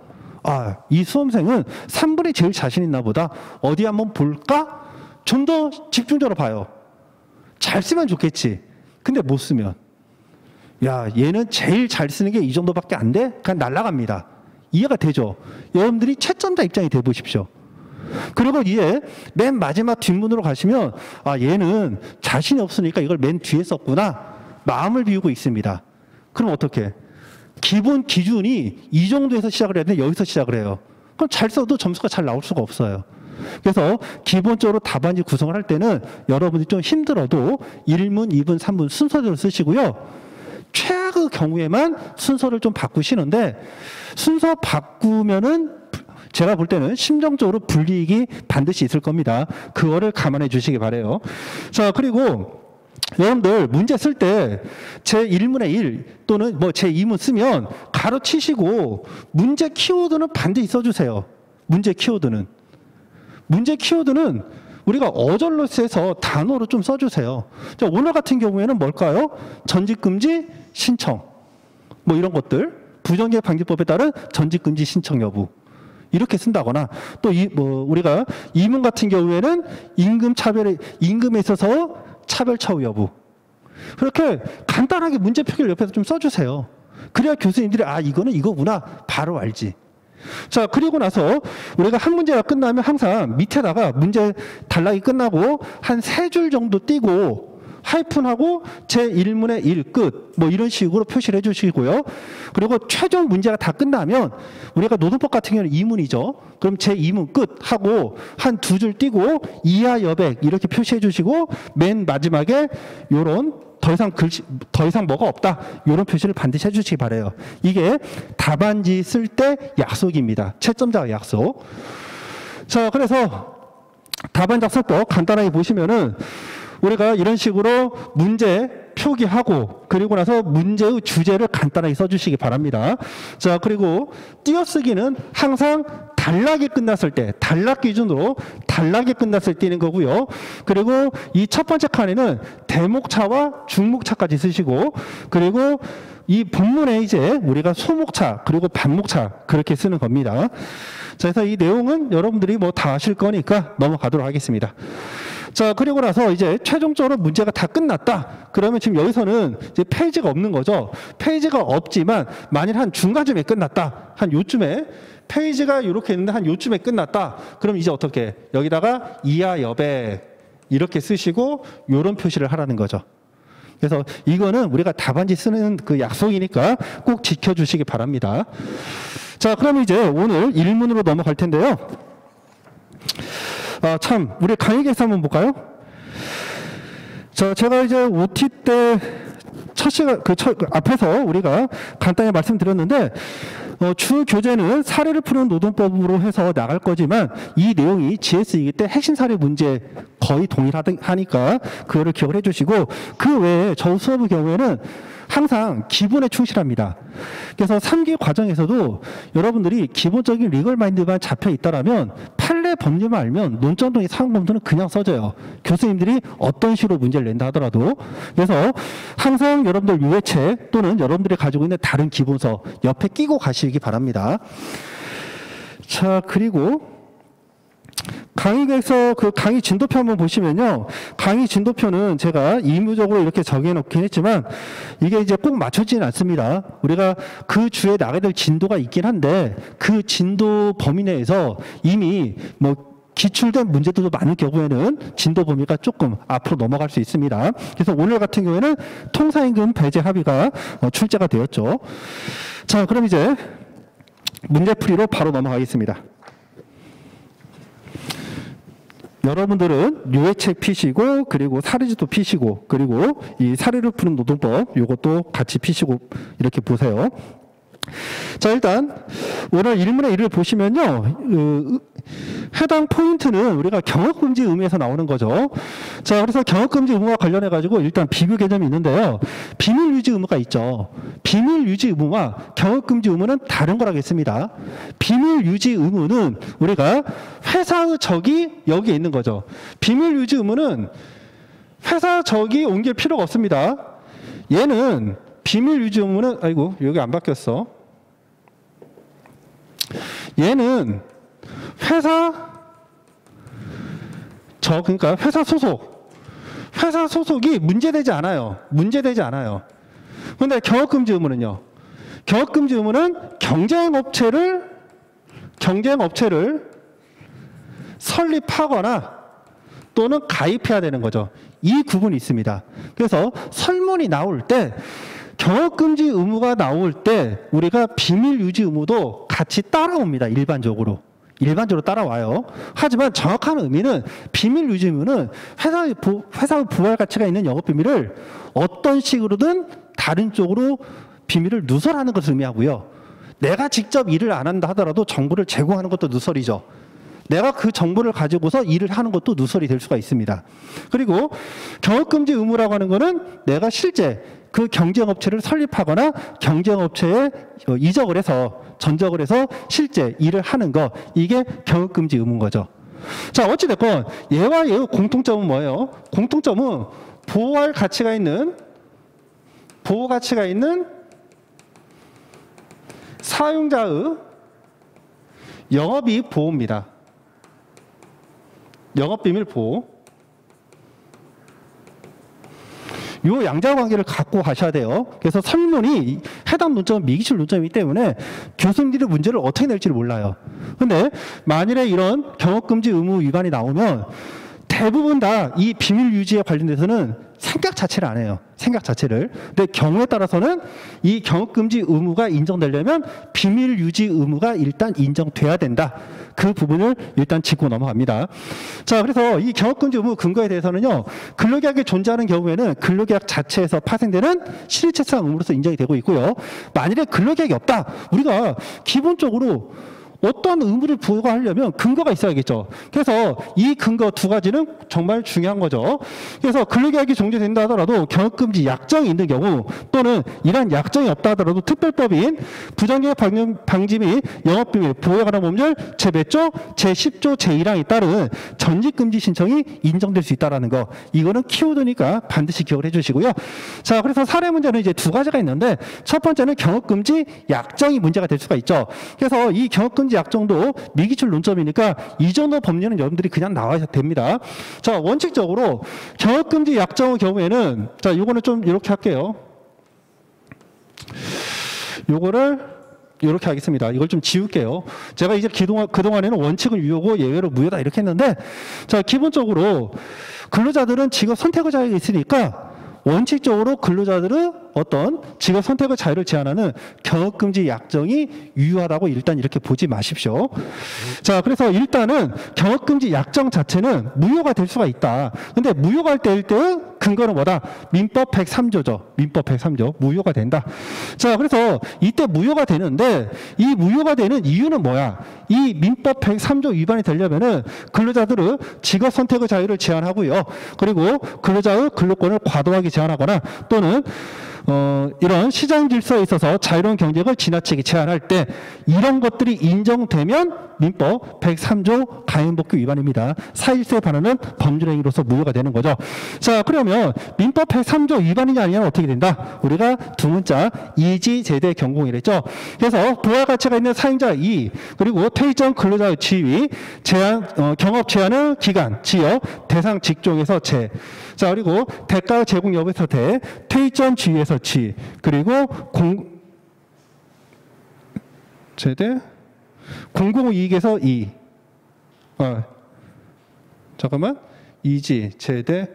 아, 이 수험생은 3분이 제일 자신 있나 보다. 어디 한번 볼까? 좀 더 집중적으로 봐요. 잘 쓰면 좋겠지. 근데 못 쓰면. 야, 얘는 제일 잘 쓰는 게 이 정도밖에 안 돼? 그냥 날아갑니다. 이해가 되죠? 여러분들이 채점자 입장이 돼 보십시오. 그리고 이제 맨 마지막 뒷문으로 가시면 아, 얘는 자신이 없으니까 이걸 맨 뒤에 썼구나. 마음을 비우고 있습니다. 그럼 어떻게? 기본 기준이 이 정도에서 시작을 해야 되는데 여기서 시작을 해요. 그럼 잘 써도 점수가 잘 나올 수가 없어요. 그래서 기본적으로 답안지 구성을 할 때는 여러분이 좀 힘들어도 1문, 2문, 3문 순서대로 쓰시고요. 최악의 경우에만 순서를 좀 바꾸시는데 순서 바꾸면은 제가 볼 때는 심정적으로 불이익이 반드시 있을 겁니다. 그거를 감안해 주시기 바라요. 자, 그리고 여러분들 문제 쓸 때 제1문의 1 또는 뭐 제2문 쓰면 가로 치시고 문제 키워드는 반드시 써주세요. 문제 키워드는 우리가 어절로 써서 단어로 좀 써주세요. 자, 오늘 같은 경우에는 뭘까요? 전직금지 신청 뭐 이런 것들 부정기획 방지법에 따른 전직금지 신청 여부 이렇게 쓴다거나 또 우리가 2문 같은 경우에는 임금에 있어서 차별 처우 여부. 그렇게 간단하게 문제 표기를 옆에서 좀 써주세요. 그래야 교수님들이 아, 이거는 이거구나 바로 알지. 자, 그리고 나서 우리가 한 문제가 끝나면 항상 밑에다가 문제 단락이 끝나고 한 3줄 정도 띄고 하이픈하고 제1문의 1 끝, 뭐 이런 식으로 표시를 해주시고요. 그리고 최종 문제가 다 끝나면 우리가 노동법 같은 경우는 2문이죠. 그럼 제2문 끝 하고 한 2줄 띄고 이하 여백 이렇게 표시해 주시고 맨 마지막에 요런 더 이상 뭐가 없다. 이런 표시를 반드시 해주시기 바라요. 이게 답안지 쓸 때 약속입니다. 채점자가 약속. 자, 그래서 답안 작성법 간단하게 보시면은 우리가 이런 식으로 문제 표기하고 그리고 나서 문제의 주제를 간단하게 써주시기 바랍니다. 자, 그리고 띄어쓰기는 항상 단락이 끝났을 때, 단락 기준으로 단락이 끝났을 때는 거고요. 그리고 이 첫 번째 칸에는 대목차와 중목차까지 쓰시고, 그리고 이 본문에 이제 우리가 소목차 그리고 반목차 그렇게 쓰는 겁니다. 자, 그래서 이 내용은 여러분들이 뭐 다 아실 거니까 넘어가도록 하겠습니다. 자, 그리고 나서 이제 최종적으로 문제가 다 끝났다. 그러면 지금 여기서는 이제 페이지가 없는 거죠. 페이지가 없지만 만일 한 중간쯤에 끝났다. 한 요쯤에 페이지가 이렇게 있는데 한 요쯤에 끝났다. 그럼 이제 어떻게? 여기다가 이하 여백 이렇게 쓰시고 요런 표시를 하라는 거죠. 그래서 이거는 우리가 답안지 쓰는 그 약속이니까 꼭 지켜주시기 바랍니다. 자, 그럼 이제 오늘 1문으로 넘어갈 텐데요. 참, 우리 강의 계획서 한번 볼까요? 자, 제가 이제 OT 때 첫 시간, 앞에서 우리가 간단히 말씀드렸는데, 주 교재는 사례를 푸는 노동법으로 해서 나갈 거지만, 이 내용이 GS이기 때 핵심 사례 문제 거의 동일하니까, 그거를 기억을 해 주시고, 그 외에 저 수업의 경우에는 항상 기본에 충실합니다. 그래서 3기 과정에서도 여러분들이 기본적인 리걸 마인드만 잡혀 있다라면 판례 법률만 알면 논점동의 사항검토는 그냥 써져요. 교수님들이 어떤 식으로 문제를 낸다 하더라도. 그래서 항상 여러분들 유해책 또는 여러분들이 가지고 있는 다른 기본서 옆에 끼고 가시기 바랍니다. 자, 그리고 강의 계획서 그 강의 진도표 한번 보시면요. 강의 진도표는 제가 임의적으로 이렇게 정해 놓긴 했지만 이게 이제 꼭 맞춰지진 않습니다. 우리가 그 주에 나가야 될 진도가 있긴 한데 그 진도 범위 내에서 이미 뭐 기출된 문제들도 많은 경우에는 진도 범위가 조금 앞으로 넘어갈 수 있습니다. 그래서 오늘 같은 경우에는 통사임금 배제 합의가 출제가 되었죠. 자, 그럼 이제 문제풀이로 바로 넘어가겠습니다. 여러분들은 유해책 피시고 그리고 사례지도 피시고 그리고 이 사례를 푸는 노동법 이것도 같이 피시고 이렇게 보세요. 자, 일단 오늘 1문의 1을 보시면요. 해당 포인트는 우리가 경업금지 의무에서 나오는 거죠. 자, 그래서 경업금지 의무와 관련해 가지고 일단 비교 개념이 있는데요. 비밀 유지 의무가 있죠. 비밀 유지 의무와 경업금지 의무는 다른 거라겠습니다. 비밀 유지 의무는 우리가 회사의 적이 여기에 있는 거죠. 비밀 유지 의무는 회사 적이 옮길 필요가 없습니다. 얘는 비밀 유지 의무는 아이고 여기 안 바뀌었어. 얘는 그러니까 회사 소속이 문제되지 않아요. 문제되지 않아요. 그런데 경업금지 의무는요. 경업금지 의무는 경쟁업체를 설립하거나 또는 가입해야 되는 거죠. 이 구분이 있습니다. 그래서 설문이 나올 때 경업금지 의무가 나올 때 우리가 비밀 유지 의무도 같이 따라옵니다. 일반적으로 따라와요. 하지만 정확한 의미는 비밀 유지 의무는 회사의 부활 가치가 있는 영업 비밀을 어떤 식으로든 다른 쪽으로 비밀을 누설하는 것을 의미하고요. 내가 직접 일을 안 한다 하더라도 정보를 제공하는 것도 누설이죠. 내가 그 정보를 가지고서 일을 하는 것도 누설이 될 수가 있습니다. 그리고 경업금지 의무라고 하는 거는 내가 실제 그 경쟁업체를 설립하거나 경쟁업체에 이적을 해서 전적을 해서 실제 일을 하는 거, 이게 경업금지 의무인 거죠. 자, 어찌됐건 얘와 얘의 공통점은 뭐예요? 공통점은 보호 가치가 있는 사용자의 영업이익 보호입니다. 영업비밀 보호. 요 양자 관계를 갖고 가셔야 돼요. 그래서 설문이 해당 논점은 미기출 논점이기 때문에 교수님들이 문제를 어떻게 낼지를 몰라요. 근데 만일에 이런 경업금지 의무 위반이 나오면 대부분 다 이 비밀 유지에 관련돼서는 생각 자체를 안 해요. 생각 자체를. 근데 경우에 따라서는 이 경업금지 의무가 인정되려면 비밀 유지 의무가 일단 인정돼야 된다. 그 부분을 일단 짚고 넘어갑니다. 자, 그래서 이 경업금지 의무 근거에 대해서는요, 근로계약이 존재하는 경우에는 근로계약 자체에서 파생되는 실체상 의무로서 인정이 되고 있고요. 만일에 근로계약이 없다. 우리가 기본적으로 어떤 의무를 부과하려면 근거가 있어야겠죠. 그래서 이 근거 두 가지는 정말 중요한 거죠. 그래서 근로계약이 종료된다 하더라도 경업금지 약정이 있는 경우 또는 이러한 약정이 없다 하더라도 특별법인 부정경영 방지 및 영업비밀 보호에 관한 법률 제100조, 제10조, 제1항에 따른 전직금지 신청이 인정될 수 있다는 거. 이거는 키워드니까 반드시 기억을 해주시고요. 자, 그래서 사례 문제는 이제 두 가지가 있는데 첫 번째는 경업금지 약정이 문제가 될 수가 있죠. 그래서 이 경업금지 약정도 미기출 논점이니까 이 정도 법률은 여러분들이 그냥 나와야 됩니다. 자, 원칙적으로 경업금지 약정의 경우에는 자, 요거는 좀 이렇게 할게요. 요거를 이렇게 하겠습니다. 이걸 좀 지울게요. 제가 이제 그동안에는 원칙은 유효고 예외로 무효다 이렇게 했는데, 자, 기본적으로 근로자들은 직업 선택의 자유가 있으니까 원칙적으로 근로자들은 어떤 직업 선택의 자유를 제한하는 경업금지 약정이 유효하다고 일단 이렇게 보지 마십시오. 자, 그래서 일단은 경업금지 약정 자체는 무효가 될 수가 있다. 근데 무효가 될 때의 근거는 뭐다? 민법 103조죠. 민법 103조. 무효가 된다. 자, 그래서 이때 무효가 되는데 이 무효가 되는 이유는 뭐야? 이 민법 103조 위반이 되려면은 근로자들은 직업 선택의 자유를 제한하고요. 그리고 근로자의 근로권을 과도하게 제한하거나 또는 이런 시장 질서에 있어서 자유로운 경쟁을 지나치게 제한할 때 이런 것들이 인정되면 민법 103조 가행법규 위반입니다. 사일수에 반하는 법률행위로서 무효가 되는 거죠. 자, 그러면 민법 103조 위반이냐 아니냐는 어떻게 된다? 우리가 두 문자 이지 제대 경공이랬죠. 그래서 부하 가치가 있는 사용자 이 그리고 퇴직전 근로자의 지위 제한 경업 제한의 기간 지역 대상 직종에서 제 자, 그리고 대가 제공 여부에서 대 퇴직전 지위에서 지 그리고 제대 공공이익에서 이 잠깐만 이지 제대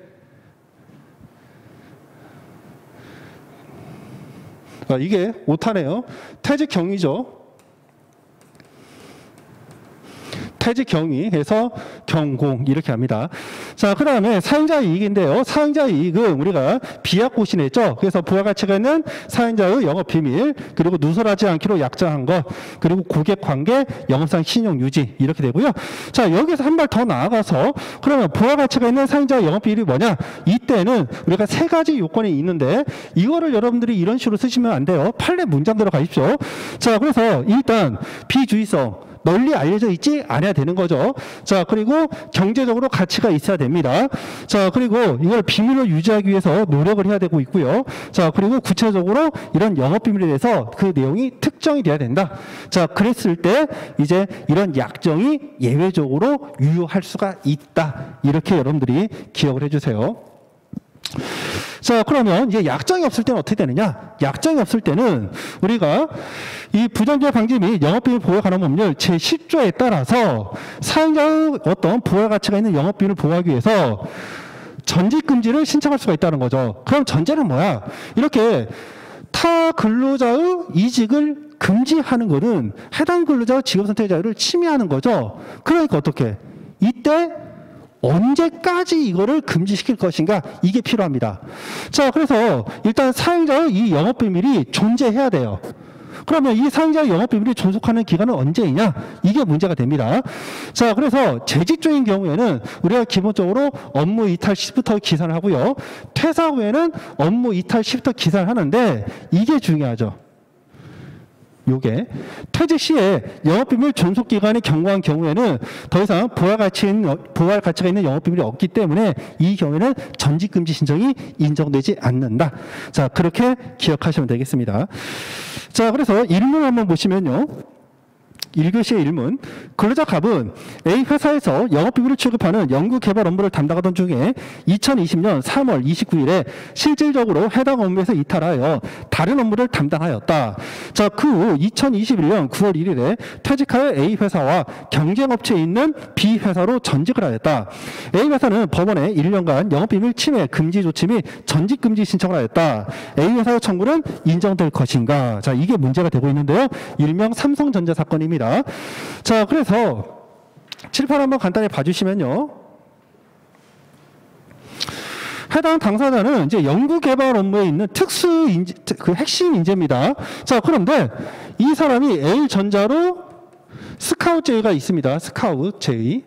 이게 오타네요. 퇴직 경위죠. 퇴직 경위에서 경공 이렇게 합니다. 자, 그 다음에 사용자 이익인데요. 사용자 이익은 우리가 비약고시는 했죠. 그래서 부가가치가 있는 사용자의 영업비밀 그리고 누설하지 않기로 약정한 것 그리고 고객관계 영업상 신용 유지 이렇게 되고요. 자, 여기서 한 발 더 나아가서 그러면 부가가치가 있는 사용자의 영업비밀이 뭐냐? 이때는 우리가 세 가지 요건이 있는데 이거를 여러분들이 이런 식으로 쓰시면 안 돼요. 판례 문장대로 가십시오. 자, 그래서 일단 비주의성 널리 알려져 있지 않아야 되는 거죠. 자, 그리고 경제적으로 가치가 있어야 됩니다. 자, 그리고 이걸 비밀로 유지하기 위해서 노력을 해야 되고 있고요. 자, 그리고 구체적으로 이런 영업비밀에 대해서 그 내용이 특정이 돼야 된다. 자, 그랬을 때 이제 이런 약정이 예외적으로 유효할 수가 있다. 이렇게 여러분들이 기억을 해주세요. 자, 그러면 이제 약정이 없을 때는 어떻게 되느냐? 약정이 없을 때는 우리가 이 부정기업 방지 및 영업비밀 보호에 관한 법률 제10조에 따라서 사용자의 어떤 부가 가치가 있는 영업비밀을 보호하기 위해서 전직금지를 신청할 수가 있다는 거죠. 그럼 전제는 뭐야? 이렇게 타 근로자의 이직을 금지하는 것은 해당 근로자의 직업선택 자유를 침해하는 거죠. 그러니까 어떻게? 이때 언제까지 이거를 금지시킬 것인가 이게 필요합니다. 자, 그래서 일단 사용자의 이 영업비밀이 존재해야 돼요. 그러면 이 사용자의 영업비밀이 존속하는 기간은 언제이냐? 이게 문제가 됩니다. 자, 그래서 재직중인 경우에는 우리가 기본적으로 업무 이탈 시부터 기산을 하고요. 퇴사 후에는 업무 이탈 시부터 기산을 하는데 이게 중요하죠. 요게 퇴직 시에 영업비밀 존속기간이 경과한 경우에는 더 이상 부할 가치가 있는 영업비밀이 없기 때문에 이 경우에는 전직금지 신청이 인정되지 않는다. 자, 그렇게 기억하시면 되겠습니다. 자, 그래서 1문 한번 보시면요. 1교시의 1문. 근로자 갑은 A 회사에서 영업비밀을 취급하는 연구개발 업무를 담당하던 중에 2020년 3월 29일에 실질적으로 해당 업무에서 이탈하여 다른 업무를 담당하였다. 자, 그 후 2021년 9월 1일에 퇴직하여 A 회사와 경쟁업체에 있는 B 회사로 전직을 하였다. A 회사는 법원에 1년간 영업비밀 침해 금지 조치 및 전직 금지 신청을 하였다. A 회사의 청구는 인정될 것인가? 자, 이게 문제가 되고 있는데요. 일명 삼성전자 사건입니다. 자, 그래서 칠판 한번 간단히 봐주시면요. 해당 당사자는 이제 연구개발 업무에 있는 특수 인재, 그 핵심 인재입니다. 자, 그런데 이 사람이 L전자로 스카웃 제의가 있습니다. 스카웃 제의.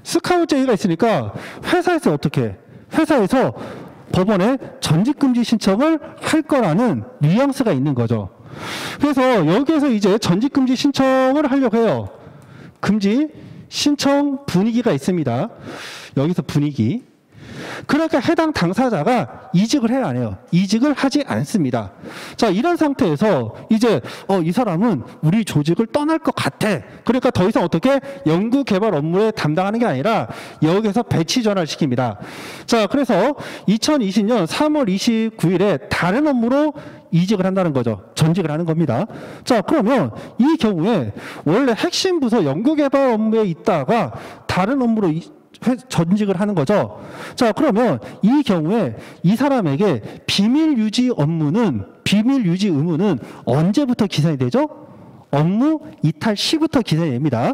스카웃 제의가 있으니까 회사에서 어떻게? 회사에서 법원에 전직금지 신청을 할 거라는 뉘앙스가 있는 거죠. 그래서 여기에서 이제 전직금지 신청을 하려고 해요. 금지 신청 분위기가 있습니다. 여기서 분위기. 그러니까 해당 당사자가 이직을 해야 안 해요. 이직을 하지 않습니다. 자, 이런 상태에서 이제 이 사람은 우리 조직을 떠날 것 같아. 그러니까 더 이상 어떻게 연구개발 업무에 담당하는 게 아니라 여기서 배치 전환을 시킵니다. 자, 그래서 2020년 3월 29일에 다른 업무로 이직을 한다는 거죠. 전직을 하는 겁니다. 자, 그러면 이 경우에 원래 핵심 부서 연구개발 업무에 있다가 다른 업무로 전직을 하는 거죠. 자, 그러면 이 경우에 이 사람에게 비밀 유지 의무는 언제부터 기산이 되죠? 업무 이탈 시부터 기산이 됩니다.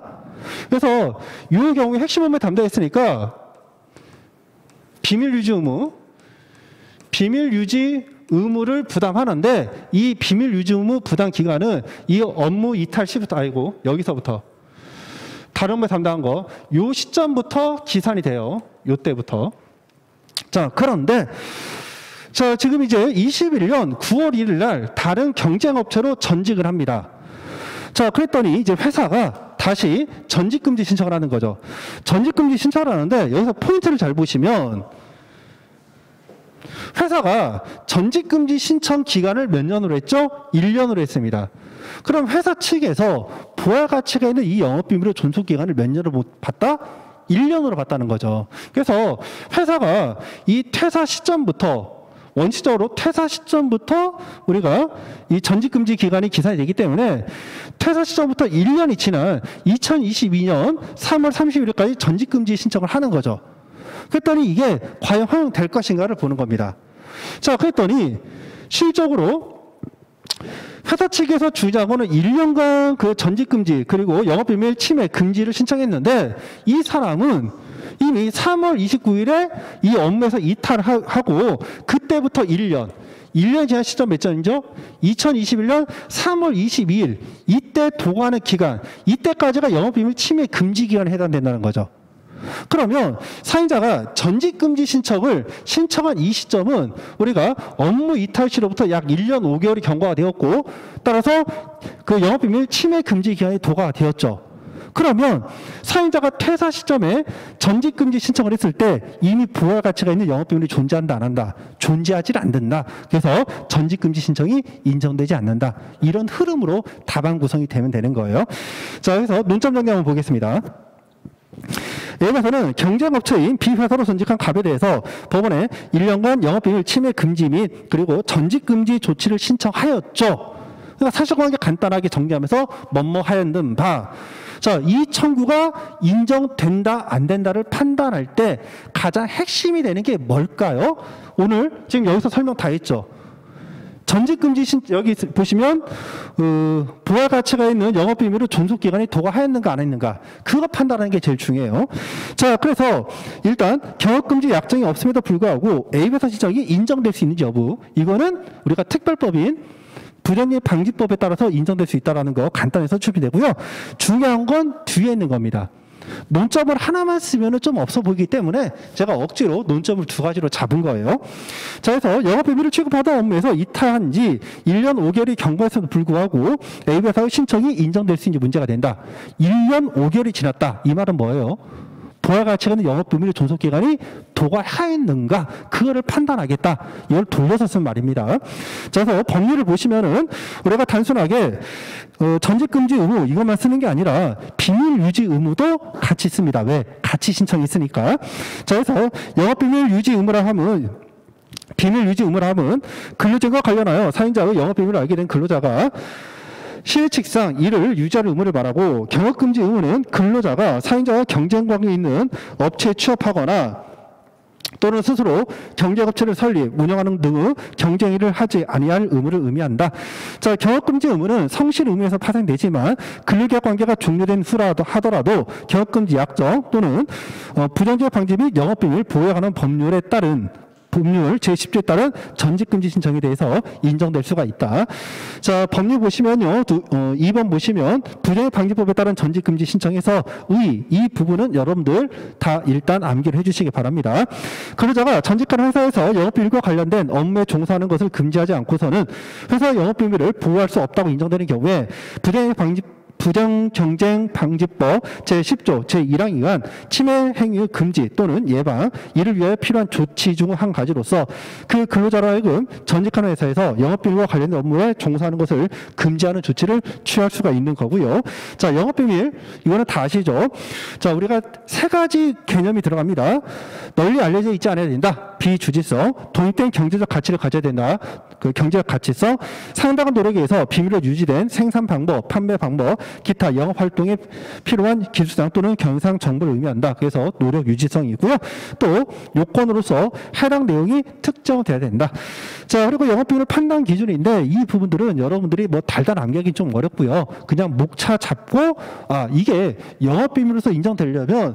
그래서 이 경우에 핵심 업무에 담당했으니까 비밀 유지 의무를 부담하는데 이 비밀 유지 의무 부담 기간은 이 업무 이탈 시부터 여기서부터 다른 업무에 담당한 거, 요 시점부터 기산이 돼요. 요때부터. 자, 그런데, 자, 지금 이제 21년 9월 1일 날 다른 경쟁업체로 전직을 합니다. 자, 그랬더니 이제 회사가 다시 전직금지 신청을 하는 거죠. 전직금지 신청을 하는데 여기서 포인트를 잘 보시면 회사가 전직금지 신청 기간을 몇 년으로 했죠? 1년으로 했습니다. 그럼 회사 측에서 부활 가치가 있는 이 영업비밀의 존속기간을 몇 년으로 봤다? 1년으로 봤다는 거죠. 그래서 회사가 이 퇴사 시점부터 원칙적으로 퇴사 시점부터 우리가 이 전직금지 기간이 기산이 되기 때문에 퇴사 시점부터 1년이 지난 2022년 3월 30일까지 전직금지 신청을 하는 거죠. 그랬더니 이게 과연 허용될 것인가를 보는 겁니다. 자, 그랬더니 실적으로 회사 측에서 주장하고는 1년간 그 전직금지 그리고 영업비밀 침해 금지를 신청했는데 이 사람은 이미 3월 29일에 이 업무에서 이탈하고 그때부터 1년 지난 시점 몇 전이죠? 2021년 3월 22일 이때 도구하는 기간 이때까지가 영업비밀 침해 금지 기간에 해당된다는 거죠. 그러면 사인자가 전직금지 신청을 신청한 이 시점은 우리가 업무 이탈 시로부터 약 1년 5개월이 경과가 되었고 따라서 그 영업비밀 침해 금지 기간이 도과가 되었죠. 그러면 사인자가 퇴사 시점에 전직금지 신청을 했을 때 이미 부활 가치가 있는 영업비밀이 존재한다 안 한다? 존재하지 않는다. 그래서 전직금지 신청이 인정되지 않는다. 이런 흐름으로 답안 구성이 되면 되는 거예요. 자, 그래서 논점 정리 한번 보겠습니다. A회사는 경쟁업체인 B회사로 전직한 갑에 대해서 법원에 1년간 영업비밀 침해 금지 및 그리고 전직금지 조치를 신청하였죠. 그러니까 사실관계 간단하게 정리하면서 뭐뭐 하였는 바. 자, 이 청구가 인정된다 안 된다를 판단할 때 가장 핵심이 되는 게 뭘까요? 오늘 지금 여기서 설명 다 했죠. 전직금지 여기 보시면 부활 가치가 있는 영업비밀을 존속기간이 도과하였는가 안 했는가 그거 판단하는 게 제일 중요해요. 자, 그래서 일단 경업금지 약정이 없음에도 불구하고 A회사 신청이 인정될 수 있는지 여부 이거는 우리가 특별법인 불이익 방지법에 따라서 인정될 수 있다는 거 간단히 서술이 되고요. 중요한 건 뒤에 있는 겁니다. 논점을 하나만 쓰면 좀 없어 보이기 때문에 제가 억지로 논점을 두 가지로 잡은 거예요. 자, 그래서 영업비밀을 취급하던 업무에서 이탈한 지 1년 5개월이 경과했음에도 불구하고 A회사의 신청이 인정될 수 있는지 문제가 된다. 1년 5개월이 지났다. 이 말은 뭐예요? 부하 가치가 있는 영업비밀의 존속기간이 도과하였는가 그거를 판단하겠다. 이걸 돌려서 쓴 말입니다. 자, 그래서 법률을 보시면은 우리가 단순하게 전직금지 의무 이것만 쓰는 게 아니라 비밀 유지 의무도 같이 있습니다. 왜? 같이 신청이 있으니까. 자, 그래서 영업비밀 유지 의무라 하면 비밀 유지 의무라 하면 근로자와 관련하여 사인자의 영업비밀을 알게 된 근로자가 실칙상 이를 유지할 의무를 말하고, 경업금지 의무는 근로자가 사인자와 경쟁관계에 있는 업체에 취업하거나 또는 스스로 경쟁업체를 설립, 운영하는 등의 경쟁일을 하지 아니할 의무를 의미한다. 자, 경업금지 의무는 성실 의무에서 파생되지만 근로계약 관계가 종료된 후라도 하더라도 경업금지 약정 또는 부정적 방지 및 영업비밀 보호에 관한 법률에 따른 법률 제10조에 따른 전직금지 신청에 대해서 인정될 수가 있다. 자, 법률 보시면요. 2번 보시면 부정방지법에 따른 전직금지 신청에서 이 부분은 여러분들 다 일단 암기를 해주시기 바랍니다. 근로자가 전직하는 회사에서 영업비밀과 관련된 업무에 종사하는 것을 금지하지 않고서는 회사 영업비밀을 보호할 수 없다고 인정되는 경우에 부정경쟁방지법 제10조 제1항 위한 침해 행위 금지 또는 예방, 이를 위하여 필요한 조치 중 한 가지로서 그 근로자로 하여금 전직하는 회사에서 영업비밀과 관련된 업무에 종사하는 것을 금지하는 조치를 취할 수가 있는 거고요. 자, 영업비밀 이거는 다 아시죠? 자, 우리가 세 가지 개념이 들어갑니다. 널리 알려져 있지 않아야 된다. 비주지성, 독립된 경제적 가치를 가져야 된다. 그 경제적 가치성, 상당한 노력에 의해서 비밀로 유지된 생산 방법, 판매 방법, 기타 영업 활동에 필요한 기술상 또는 경상 정보를 의미한다. 그래서 노력 유지성이고요. 또 요건으로서 해당 내용이 특정돼야 된다. 자, 그리고 영업비밀 판단 기준인데 이 부분들은 여러분들이 뭐 달달 암기하기 좀 어렵고요. 그냥 목차 잡고 이게 영업비밀로서 인정되려면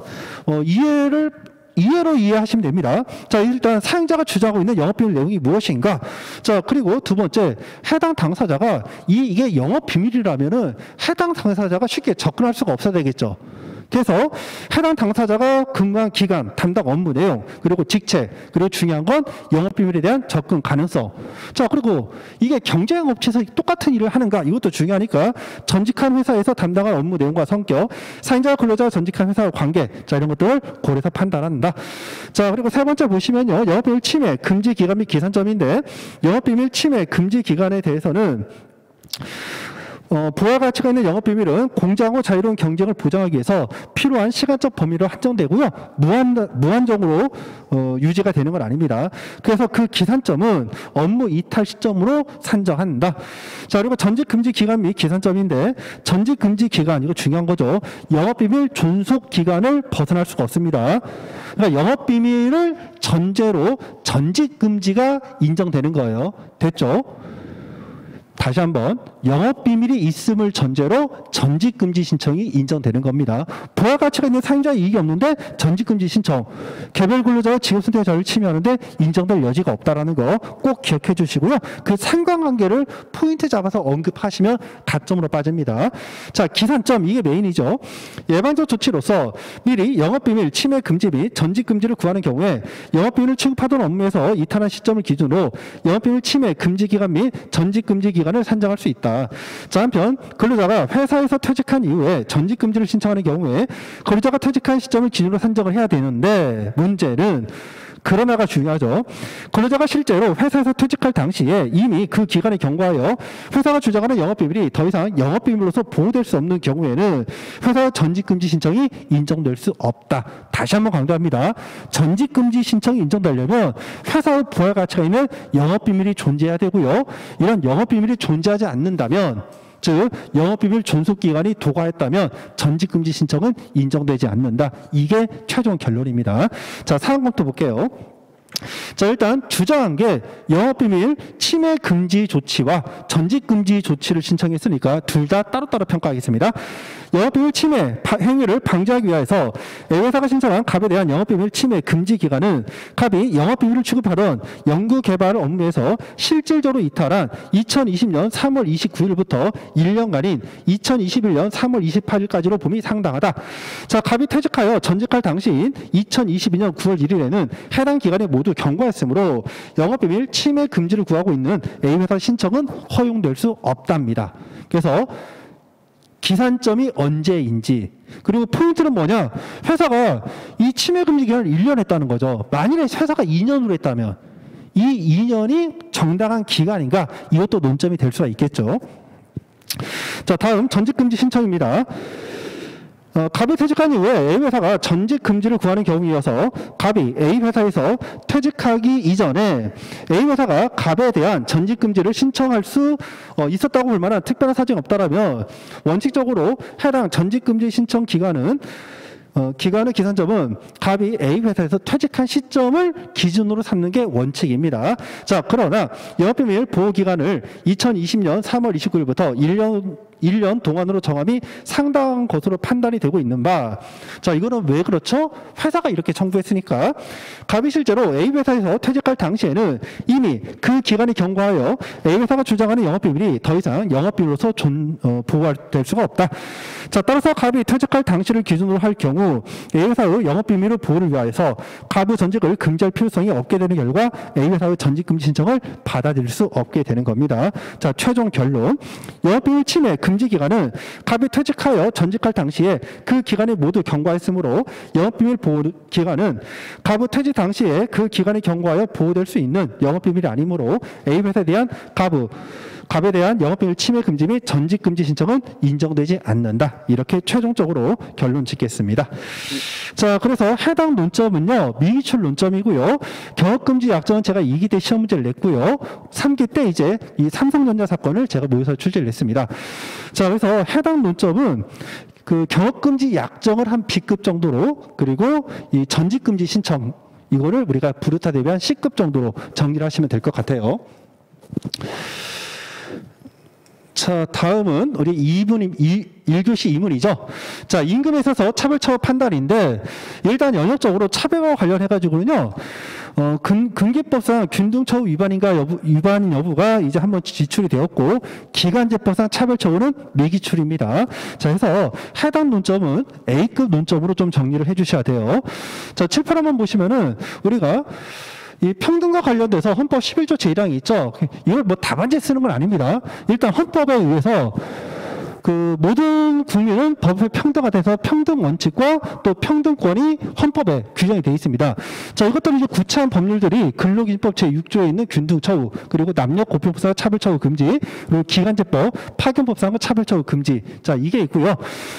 이해로 이해하시면 됩니다. 자, 일단 사용자가 주장하고 있는 영업비밀 내용이 무엇인가? 자, 그리고 두 번째, 해당 당사자가 이게 영업비밀이라면은 해당 당사자가 쉽게 접근할 수가 없어야 되겠죠. 그래서 해당 당사자가 근무한 기간, 담당 업무 내용, 그리고 직책, 그리고 중요한 건 영업비밀에 대한 접근 가능성. 자, 그리고 이게 경쟁업체에서 똑같은 일을 하는가? 이것도 중요하니까 전직한 회사에서 담당한 업무 내용과 성격, 사인자와 근로자가 전직한 회사와 관계, 자, 이런 것들을 고려해서 판단한다. 자, 그리고 세 번째 보시면요. 영업비밀 침해 금지 기간 및 기산점인데, 영업비밀 침해 금지 기간에 대해서는 부하 가치가 있는 영업비밀은 공정하고 자유로운 경쟁을 보장하기 위해서 필요한 시간적 범위로 한정되고요. 무한정으로 유지가 되는 건 아닙니다. 그래서 그 기산점은 업무 이탈 시점으로 산정한다. 자, 그리고 전직금지 기간 및 기산점인데, 전직금지 기간, 이거 중요한 거죠. 영업비밀 존속 기간을 벗어날 수가 없습니다. 그러니까 영업비밀을 전제로 전직금지가 인정되는 거예요. 됐죠? 다시 한번, 영업비밀이 있음을 전제로 전직금지 신청이 인정되는 겁니다. 부하 가치가 있는 사용자 이익이 없는데 전직금지 신청, 개별 근로자의 직업선택의 자유를 침해하는데 인정될 여지가 없다는 거 꼭 기억해 주시고요. 그 상관관계를 포인트 잡아서 언급하시면 가점으로 빠집니다. 자, 기산점, 이게 메인이죠. 예방적 조치로서 미리 영업비밀 침해 금지 및 전직금지를 구하는 경우에 영업비밀을 취급하던 업무에서 이탈한 시점을 기준으로 영업비밀 침해 금지 기간 및 전직금지 기간을 산정할 수 있다. 자, 한편 근로자가 회사에서 퇴직한 이후에 전직금지를 신청하는 경우에 근로자가 퇴직한 시점을 기준으로 산정을 해야 되는데, 문제는 그러나가 중요하죠. 근로자가 실제로 회사에서 퇴직할 당시에 이미 그 기간에 경과하여 회사가 주장하는 영업비밀이 더 이상 영업비밀로서 보호될 수 없는 경우에는 회사 전직금지 신청이 인정될 수 없다. 다시 한번 강조합니다. 전직금지 신청이 인정되려면 회사의 부하 가치가 있는 영업비밀이 존재해야 되고요. 이런 영업비밀이 존재하지 않는다면, 즉 영업비밀 존속기간이 도과했다면 전직금지 신청은 인정되지 않는다. 이게 최종 결론입니다. 자, 사항 검토 볼게요. 자, 일단 주장한 게 영업비밀 침해 금지 조치와 전직금지 조치를 신청했으니까 둘 다 따로따로 평가하겠습니다. 영업비밀 침해 행위를 방지하기 위해서 A회사가 신청한 갑에 대한 영업비밀 침해 금지 기간은 갑이 영업비밀을 취급하던 연구개발 업무에서 실질적으로 이탈한 2020년 3월 29일부터 1년간인 2021년 3월 28일까지로 봄이 상당하다. 자, 갑이 퇴직하여 전직할 당시인 2022년 9월 1일에는 해당 기간에 모두 경과했으므로 영업비밀 침해 금지를 구하고 있는 A회사 신청은 허용될 수 없답니다. 그래서 기산점이 언제인지, 그리고 포인트는 뭐냐? 회사가 이 침해 금지 기간을 1년 했다는 거죠. 만일에 회사가 2년으로 했다면 이 2년이 정당한 기간인가? 이것도 논점이 될 수가 있겠죠. 자, 다음 전직 금지 신청입니다. 갑이 퇴직한 이후에 A회사가 전직 금지를 구하는 경우이어서 갑이 A회사에서 퇴직하기 이전에 A회사가 갑에 대한 전직 금지를 신청할 수 있었다고 볼 만한 특별한 사정이 없다라면 원칙적으로 해당 전직 금지 신청 기간의 기산점은 갑이 A회사에서 퇴직한 시점을 기준으로 삼는 게 원칙입니다. 자, 그러나 영업비밀 보호기간을 2020년 3월 29일부터 1년 동안으로 정함이 상당한 것으로 판단이 되고 있는 바. 자, 이거는 왜 그렇죠? 회사가 이렇게 청구했으니까. 갑이 실제로 A회사에서 퇴직할 당시에는 이미 그 기간이 경과하여 A회사가 주장하는 영업비밀이 더 이상 영업비밀로서 보호될 수가 없다. 자, 따라서 갑이 퇴직할 당시를 기준으로 할 경우 A회사의 영업비밀을 보호를 위하여서 갑의 전직을 금지할 필요성이 없게 되는 결과 A회사의 전직금지 신청을 받아들일 수 없게 되는 겁니다. 자, 최종 결론. 영업비밀 침해 금지 기간은 갑이 퇴직하여 전직할 당시에 그 기간이 모두 경과했으므로 영업비밀 보호 기간은 갑의 퇴직 당시에 그 기간이 경과하여 보호될 수 있는 영업비밀이 아니므로 A회사에 대한 갑에 대한 영업비밀 침해 금지 및 전직 금지 신청은 인정되지 않는다. 이렇게 최종적으로 결론 짓겠습니다. 자, 그래서 해당 논점은요, 미기출 논점이고요. 경업금지 약정은 제가 2기 때 시험 문제를 냈고요. 3기 때 이제 이 삼성전자 사건을 제가 모의고사 출제를 했습니다. 자, 그래서 해당 논점은 그 경업금지 약정을 한 B급 정도로, 그리고 이 전직금지 신청, 이거를 우리가 부르타 대비한 C급 정도로 정리를 하시면 될 것 같아요. 자, 다음은 우리 1교시 2문이죠. 자, 임금에 있어서 차별처우 판단인데, 일단 영역적으로 차별과 관련해가지고는요, 금기법상 균등처우 위반인 여부가 이제 한번 지출이 되었고, 기간제법상 차별처우는 미기출입니다. 자, 해서 해당 논점은 A급 논점으로 좀 정리를 해주셔야 돼요. 자, 7, 8 한번 보시면은 우리가 이 평등과 관련돼서 헌법 11조 제1항이 있죠. 이걸 뭐 답안지에 쓰는 건 아닙니다. 일단 헌법에 의해서 그 모든 국민은 법에 평등화돼서 평등 원칙과 또 평등권이 헌법에 규정이 되어 있습니다. 자, 이것들은 이제 구체한 법률들이 근로기준법 제6조에 있는 균등처우, 그리고 남녀고용법상 차별처우 금지, 그리고 기간제법, 파견법상 차별처우 금지. 자, 이게 있고요.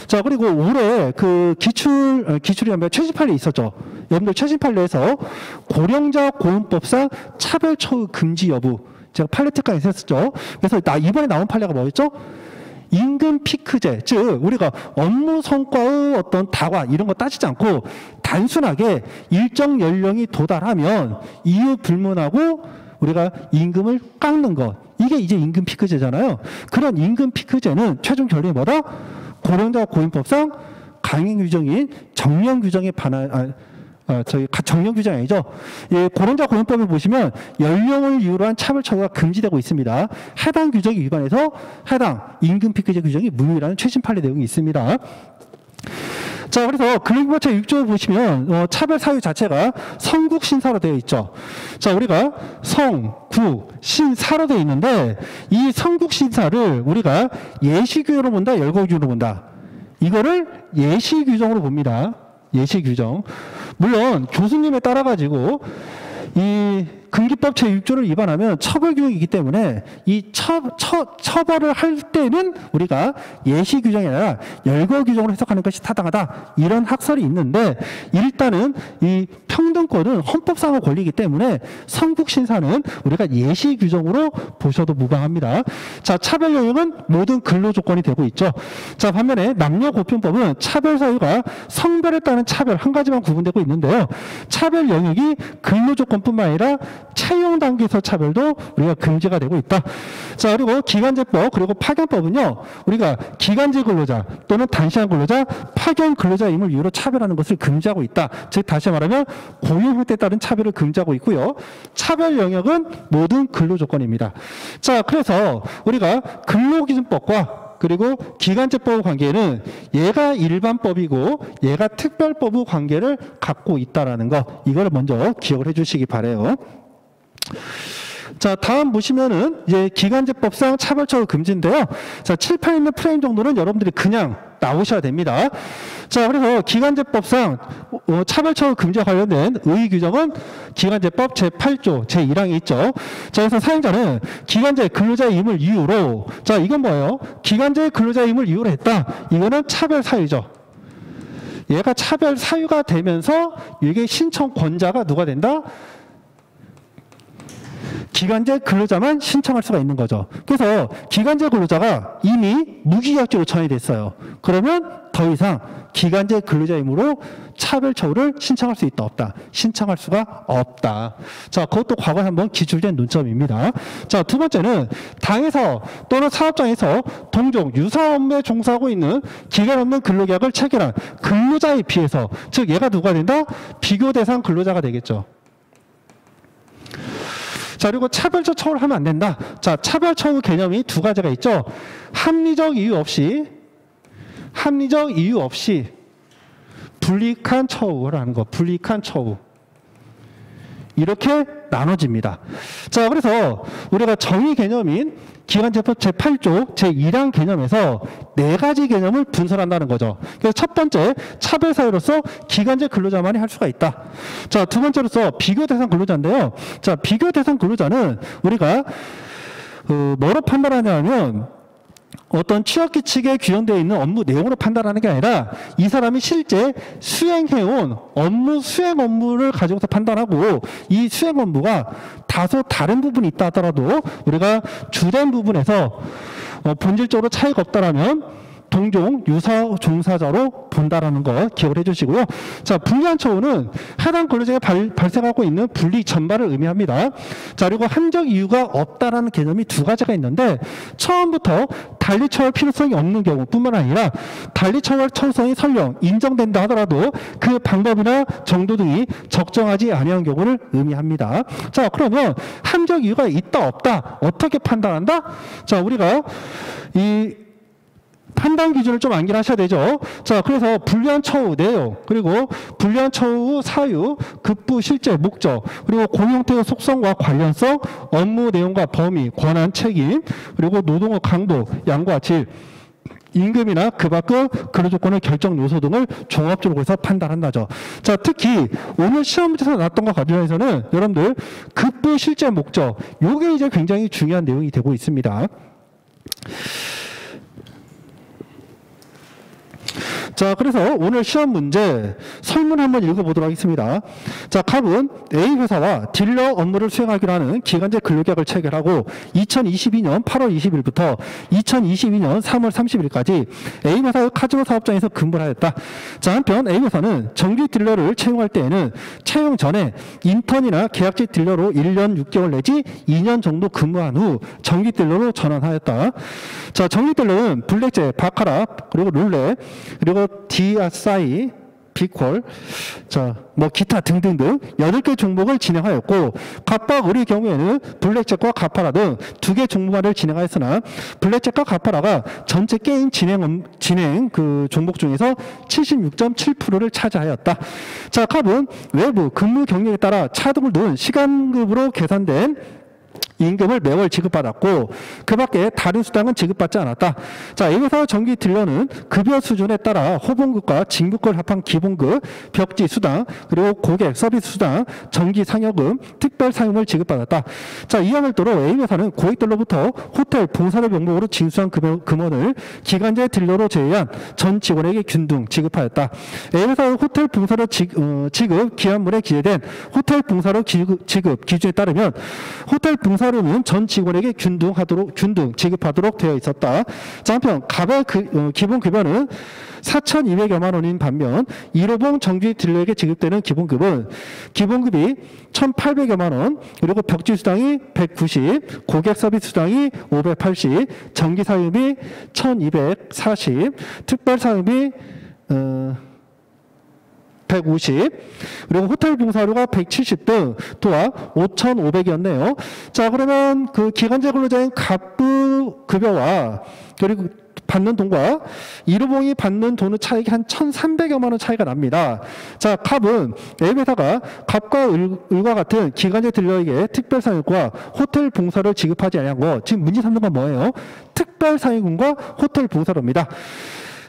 자, 그리고 올해 그 기출이 한번 최신 판례 있었죠. 여러분들 최신 판례에서 고령자 고용법상 차별처우 금지 여부. 제가 판례 특강에 했었죠. 그래서 이번에 나온 판례가 뭐였죠? 임금 피크제, 즉 우리가 업무 성과의 어떤 다과 이런 거 따지지 않고 단순하게 일정 연령이 도달하면 이유 불문하고 우리가 임금을 깎는 것, 이게 이제 임금 피크제잖아요. 그런 임금 피크제는 최종 결론이 뭐다? 고령자 고용법상 강행 규정인 정령 규정에 반한 정령 규정이 아니죠. 예, 고령자 고용법을 보시면 연령을 이유로 한 차별처우가 금지되고 있습니다. 해당 규정이 위반해서 해당 임금 피크제 규정이 무효라는 최신 판례 내용이 있습니다. 자, 그래서 근로기준법 제6조 보시면 차별 사유 자체가 성국 신사로 되어 있죠. 자, 우리가 성, 국, 신사로 되어 있는데 이 성국 신사를 우리가 예시규정으로 본다, 열거규정으로 본다. 이거를 예시규정으로 봅니다. 예시규정. 물론 교수님에 따라 가지고 이 금기법 제6조를 위반하면 처벌규정이기 때문에 이 처벌을 할 때는 우리가 예시규정이 아니라 열거규정으로 해석하는 것이 타당하다, 이런 학설이 있는데, 일단은 이 평등권은 헌법상의 권리이기 때문에 성국신사는 우리가 예시규정으로 보셔도 무방합니다. 자, 차별 영역은 모든 근로조건이 되고 있죠. 자, 반면에 남녀고용법은 차별 사유가 성별에 따른 차별 한 가지만 구분되고 있는데요. 차별 영역이 근로조건뿐만 아니라 채용 단계에서 차별도 우리가 금지가 되고 있다. 자, 그리고 기간제법, 그리고 파견법은요, 우리가 기간제 근로자 또는 단시간 근로자, 파견 근로자임을 이유로 차별하는 것을 금지하고 있다. 즉 다시 말하면 고용 형태에 따른 차별을 금지하고 있고요. 차별 영역은 모든 근로조건입니다. 자, 그래서 우리가 근로기준법과 그리고 기간제법의 관계는 얘가 일반법이고 얘가 특별법의 관계를 갖고 있다라는 거, 이걸 먼저 기억을 해주시기 바라요. 자, 다음 보시면은 이제 기간제법상 차별처우 금지인데요. 자, 칠판에 있는 프레임 정도는 여러분들이 그냥 나오셔야 됩니다. 자, 그래서 기간제법상 차별처우 금지와 관련된 의의 규정은 기간제법 제8조 제1항에 있죠. 자, 그래서 사용자는 기간제 근로자임을 이유로, 자, 이건 뭐예요? 기간제 근로자임을 이유로 했다. 이거는 차별 사유죠. 얘가 차별 사유가 되면서 이게 신청권자가 누가 된다? 기간제 근로자만 신청할 수가 있는 거죠. 그래서 기간제 근로자가 이미 무기계약직으로 전환이 됐어요. 그러면 더 이상 기간제 근로자이므로 차별처우를 신청할 수 있다 없다? 신청할 수가 없다. 자, 그것도 과거에 한번 기출된 논점입니다. 자, 두 번째는 당에서 또는 사업장에서 동종 유사 업무에 종사하고 있는 기간 없는 근로계약을 체결한 근로자에 비해서, 즉 얘가 누가 된다? 비교 대상 근로자가 되겠죠. 자, 그리고 차별적 처우를 하면 안 된다. 자, 차별처우 개념이 두 가지가 있죠. 합리적 이유 없이 불이익한 처우라는 거, 불이익한 처우. 이렇게 나눠집니다. 자, 그래서 우리가 정의 개념인 기간제법 제8조 제1항 개념에서 네 가지 개념을 분설한다는 거죠. 그래서 첫 번째, 차별 사유로서 기간제 근로자만이 할 수가 있다. 자, 두 번째로서 비교 대상 근로자인데요. 자, 비교 대상 근로자는 우리가 뭐로 판단하냐면 어떤 취업규칙에 규정되어 있는 업무 내용으로 판단하는 게 아니라 이 사람이 실제 수행해온 수행 업무를 가지고서 판단하고, 이 수행 업무가 다소 다른 부분이 있다 하더라도 우리가 주된 부분에서 본질적으로 차이가 없다라면 동종 유사 종사자로 본다라는 거 기억을 해주시고요. 자, 불리한 처우는 해당 근로자가 발생하고 있는 불이익 전반을 의미합니다. 자, 그리고 함정 이유가 없다라는 개념이 두 가지가 있는데, 처음부터 달리 처우할 필요성이 없는 경우뿐만 아니라 달리 처우할 처우성이 설령 인정된다 하더라도 그 방법이나 정도 등이 적정하지 아니한 경우를 의미합니다. 자, 그러면 함정 이유가 있다 없다 어떻게 판단한다? 자, 우리가 이 판단 기준을 좀 암기하셔야 되죠. 자, 그래서 불리한 처우 내용, 그리고 불리한 처우 사유, 급부 실제 목적, 그리고 공형태의 속성과 관련성, 업무 내용과 범위, 권한, 책임, 그리고 노동의 강도, 양과 질, 임금이나 그 밖의 근로조건의 결정 요소 등을 종합적으로 해서 판단한다죠. 자, 특히 오늘 시험 문제에서 나왔던 것 관련해서는 여러분들 급부 실제 목적, 요게 이제 굉장히 중요한 내용이 되고 있습니다. 자, 그래서 오늘 시험 문제 설문 한번 읽어보도록 하겠습니다. 자, 갑은 A 회사와 딜러 업무를 수행하기로 하는 기간제 근로계약을 체결하고 2022년 8월 20일부터 2022년 3월 30일까지 A 회사의 카지노 사업장에서 근무를 하였다. 자, 한편 A 회사는 정규 딜러를 채용할 때에는 채용 전에 인턴이나 계약직 딜러로 1년 6개월 내지 2년 정도 근무한 후 정규 딜러로 전환하였다. 자, 정규 딜러는 블랙잭, 바카라, 그리고 룰렛, 그리고 DSI, 비콜, 자, 뭐 기타 등등등 8개 종목을 진행하였고, 갑박 의리 경우에는 블랙잭과 가파라 등 2개 종목만을 진행하였으나 블랙잭과 가파라가 전체 게임 진행 그 종목 중에서 76.7%를 차지하였다. 자, 갑은 외부 근무 경력에 따라 차등을 둔 시간급으로 계산된 임금을 매월 지급받았고, 그 밖에 다른 수당은 지급받지 않았다. 자, A회사 정기 딜러는 급여 수준에 따라 호봉급과 직무급을 합한 기본급, 벽지 수당, 그리고 고객 서비스 수당, 정기 상여금, 특별 상여금을 지급받았다. 자, 이와 별도로 A회사는 고객들로부터 호텔 봉사료 명목으로 징수한 금원을 기간제 딜러로 제외한 전 직원에게 균등 지급하였다. A회사의 호텔 봉사료 지급 기한물에 기재된 호텔 봉사료 지급 기준에 따르면 호텔 봉사료는 전 직원에게 균등 지급하도록 되어 있었다. 자, 한편 갑의 기본 급여는 4,200여만 원인 반면 1호봉 정규 딜러에게 지급되는 기본급이 1,800여만 원, 그리고 벽지 수당이 190, 고객 서비스 수당이 580, 정기 사유비 1,240, 특별 사유비 150, 그리고 호텔 봉사료가 170 등 또한 5,500이었네요. 자, 그러면 그 기간제 근로자인 갑부 급여와 그리고 받는 돈과 1호봉이 받는 돈의 차익이 한 1,300여만 원 차이가 납니다. 자, 갑은 A회사가 갑과 을과 같은 기간제 딜러에게 특별상여금과 호텔 봉사를 지급하지 않은 거. 지금 문제 삼는 건 뭐예요? 특별상여금과 호텔 봉사료입니다.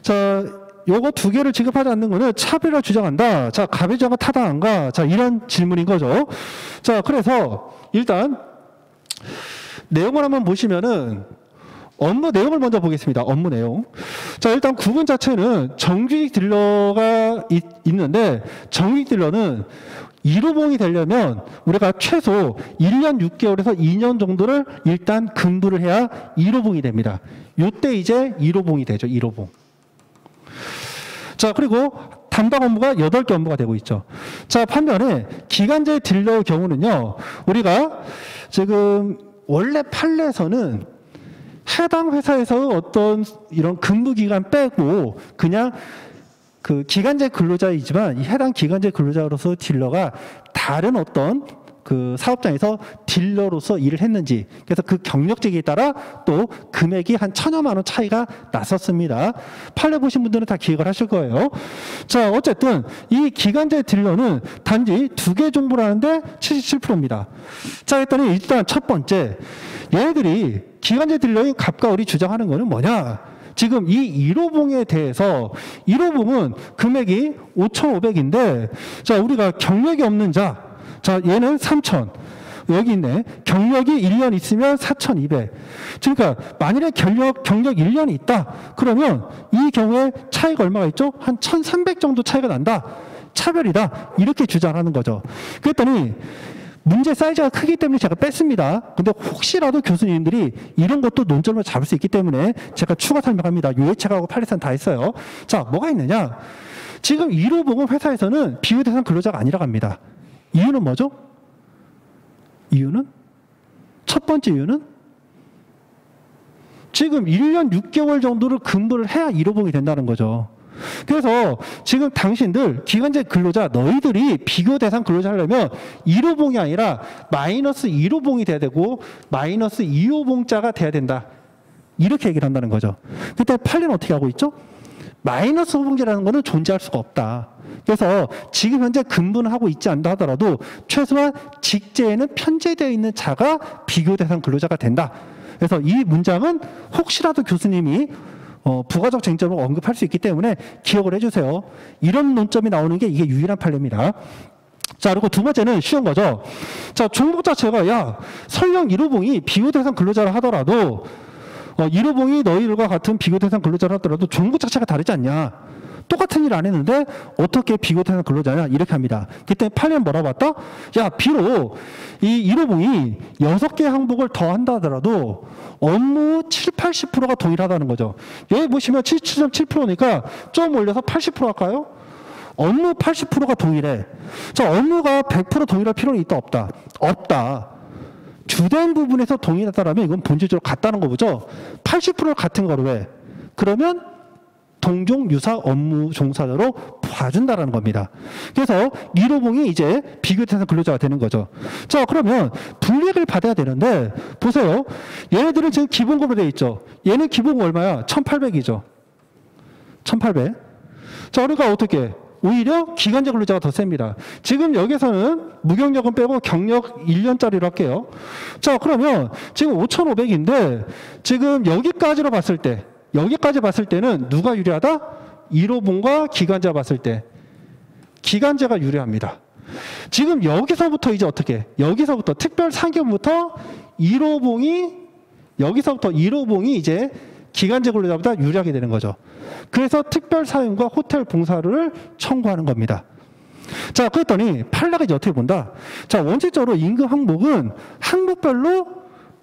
자, 요거 두 개를 지급하지 않는 거는 차별을 주장한다. 자, 갑의 주장과 타당한가? 자, 이런 질문인 거죠. 자, 그래서 일단 내용을 한번 보시면은 업무 내용을 먼저 보겠습니다. 업무 내용. 자, 일단 구분 자체는 정규직 딜러가 있는데 정규직 딜러는 1호봉이 되려면 우리가 최소 1년 6개월에서 2년 정도를 일단 근무를 해야 1호봉이 됩니다. 요때 이제 1호봉이 되죠. 1호봉. 자, 그리고 담당 업무가 8개 업무가 되고 있죠. 자, 반면에 기간제 딜러의 경우는요, 우리가 지금 원래 판례에서는 해당 회사에서 어떤 이런 근무 기간 빼고 그냥 그 기간제 근로자이지만 이 해당 기간제 근로자로서 딜러가 다른 어떤 그 사업장에서 딜러로서 일을 했는지, 그래서 그 경력직에 따라 또 금액이 한 1,000여만 원 차이가 났었습니다. 판례 보신 분들은 다 기억을 하실 거예요. 자, 어쨌든 이 기간제 딜러는 단지 2개 종부라는데 77%입니다. 자, 했더니 일단 첫 번째, 얘네들이 기간제 딜러인 갑과 을이 주장하는 거는 뭐냐? 지금 이 1호봉에 대해서 1호봉은 금액이 5,500인데, 자, 우리가 경력이 없는 자, 자, 얘는 3,000. 여기 있네. 경력이 1년 있으면 4,200. 그러니까 만일에 경력 1년이 있다. 그러면 이 경우에 차이가 얼마가 있죠? 한 1,300 정도 차이가 난다. 차별이다. 이렇게 주장하는 거죠. 그랬더니 문제 사이즈가 크기 때문에 제가 뺐습니다. 근데 혹시라도 교수님들이 이런 것도 논점을 잡을 수 있기 때문에 제가 추가 설명합니다. 유해책하고 판례상 다 했어요. 자, 뭐가 있느냐? 지금 1호봉은 회사에서는 비교대상 근로자가 아니라고 합니다. 이유는 뭐죠? 이유는? 첫 번째 이유는 지금 1년 6개월 정도를 근무를 해야 1호봉이 된다는 거죠. 그래서 지금 당신들 기간제 근로자 너희들이 비교 대상 근로자 하려면 1호봉이 아니라 마이너스 1호봉이 돼야 되고 마이너스 2호봉자가 돼야 된다. 이렇게 얘기를 한다는 거죠. 그때 판례는 어떻게 하고 있죠? 마이너스 호봉제라는 거는 존재할 수가 없다. 그래서 지금 현재 근무는 하고 있지 않다 하더라도 최소한 직제에는 편제되어 있는 자가 비교 대상 근로자가 된다. 그래서 이 문장은 혹시라도 교수님이 부가적 쟁점을 언급할 수 있기 때문에 기억을 해주세요. 이런 논점이 나오는 게 이게 유일한 판례입니다. 자, 그리고 두 번째는 쉬운 거죠. 자, 종목 자체가 야, 설령 1호봉이 비교 대상 근로자라 하더라도 1호봉이 너희들과 같은 비교 대상 근로자라 하더라도 종목 자체가 다르지 않냐. 똑같은 일 안 했는데 어떻게 비교 대상 근로자냐 이렇게 합니다. 그때 판례는 뭐라고 봤다? 야, 비록 이 1호봉이 6개 항목을 더 한다 하더라도 업무 7, 80%가 동일하다는 거죠. 여기 보시면 77.7%니까 좀 올려서 80% 할까요? 업무 80%가 동일해. 자, 업무가 100% 동일할 필요는 있다 없다? 없다. 주된 부분에서 동일하다라면 이건 본질적으로 같다는 거죠. 80%를 같은 거로 해. 그러면 동종 유사 업무 종사자로 봐준다라는 겁니다. 그래서 1호봉이 이제 비교 대상 근로자가 되는 거죠. 자, 그러면 불이익을 받아야 되는데 보세요. 얘네들은 지금 기본급으로 되어 있죠. 얘는 기본급 얼마야? 1,800이죠. 1,800. 자, 그러니까 어떻게? 오히려 기간제 근로자가 더 셉니다. 지금 여기서는 무경력은 빼고 경력 1년짜리로 할게요. 자, 그러면 지금 5,500인데 지금 여기까지로 봤을 때 여기까지 봤을 때는 누가 유리하다? 1호봉과 기간제 봤을 때 기간제가 유리합니다. 지금 여기서부터 이제 어떻게? 여기서부터 특별 상견부터 1호봉이 여기서부터 1호봉이 이제 기간제 근로자보다 유리하게 되는 거죠. 그래서 특별 사용과 호텔 봉사를 청구하는 겁니다. 자, 그랬더니 판례가 이제 어떻게 본다? 자, 원칙적으로 임금 항목은 항목별로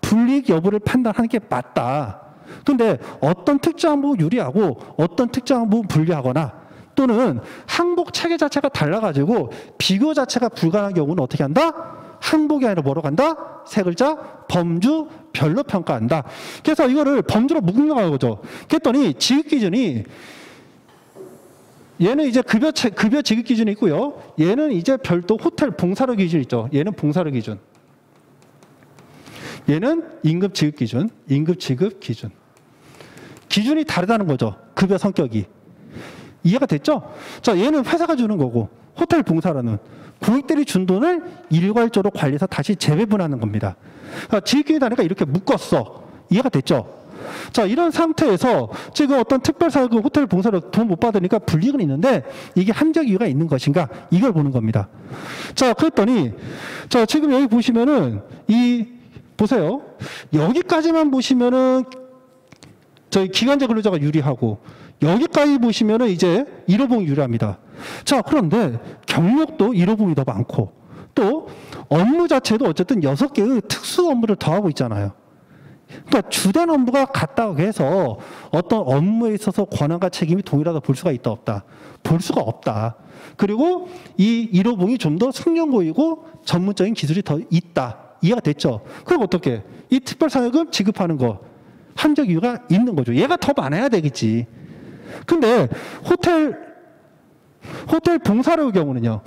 불이익 여부를 판단하는 게 맞다. 근데 어떤 특정 항목은 유리하고 어떤 특정 항목은 불리하거나 또는 항목 체계 자체가 달라가지고 비교 자체가 불가능한 경우는 어떻게 한다? 항목이 아니라 뭐로 간다? 세 글자 범주 별로 평가한다. 그래서 이거를 범주로 묶는 거죠. 그랬더니 지급 기준이 얘는 이제 급여 지급 기준이 있고요. 얘는 이제 별도 호텔 봉사료 기준이 있죠. 얘는 봉사료 기준. 얘는 임금 지급 기준, 임금 지급 기준. 기준이 다르다는 거죠. 급여 성격이. 이해가 됐죠? 자, 얘는 회사가 주는 거고 호텔 봉사라는 고객들이 준 돈을 일괄적으로 관리해서 다시 재배분하는 겁니다. 그러니까 지휘기획 단위가 이렇게 묶었어. 이해가 됐죠? 자, 이런 상태에서 지금 어떤 특별사고 호텔 봉사로 돈 못 받으니까 불이익은 있는데 이게 합리적 이유가 있는 것인가? 이걸 보는 겁니다. 자, 그랬더니 자, 지금 여기 보시면은 보세요. 여기까지만 보시면은 저희 기간제 근로자가 유리하고 여기까지 보시면은 이제 1호봉이 유리합니다. 자, 그런데 경력도 1호봉이 더 많고 또 업무 자체도 어쨌든 6개의 특수 업무를 더하고 있잖아요. 그러니까 주된 업무가 같다고 해서 어떤 업무에 있어서 권한과 책임이 동일하다 볼 수가 있다 없다? 볼 수가 없다. 그리고 이 1호봉이 좀 더 숙련고이고 전문적인 기술이 더 있다. 이해가 됐죠? 그럼 어떻게? 이 특별사회금 지급하는 거 합리적 이유가 있는 거죠. 얘가 더 많아야 되겠지. 근데 호텔 봉사료의 경우는요.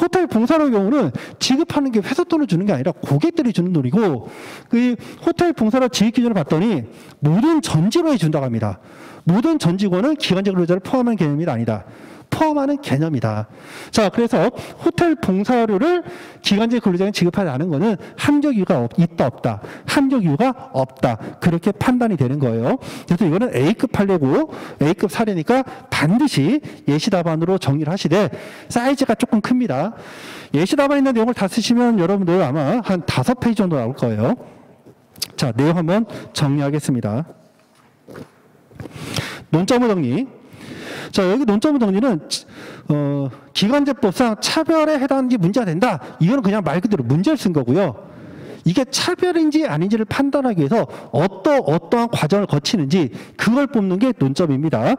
호텔 봉사료의 경우는 지급하는 게 회사 돈을 주는 게 아니라 고객들이 주는 돈이고 그 호텔 봉사료 지급 기준을 봤더니 모든 전 직원이 준다고 합니다. 모든 전 직원은 기간제 근로자를 포함한 개념이 아니다. 포함하는 개념이다. 자, 그래서 호텔 봉사료를 기간제 근로자에 지급하지 않은 것은 합리적 이유가 있다 없다. 합리적 이유가 없다. 그렇게 판단이 되는 거예요. 그래서 이거는 A급 판례고 A급 사례니까 반드시 예시 답안으로 정리를 하시되 사이즈가 조금 큽니다. 예시 답안에 있는 내용을 다 쓰시면 여러분들 아마 한 5페이지 정도 나올 거예요. 자, 내용 한번 정리하겠습니다. 논점의 정리. 자, 여기 논점의 정리는 기간제법상 차별에 해당하는지 문제가 된다. 이거는 그냥 말 그대로 문제를 쓴 거고요. 이게 차별인지 아닌지를 판단하기 위해서 어떠한 과정을 거치는지 그걸 뽑는 게 논점입니다.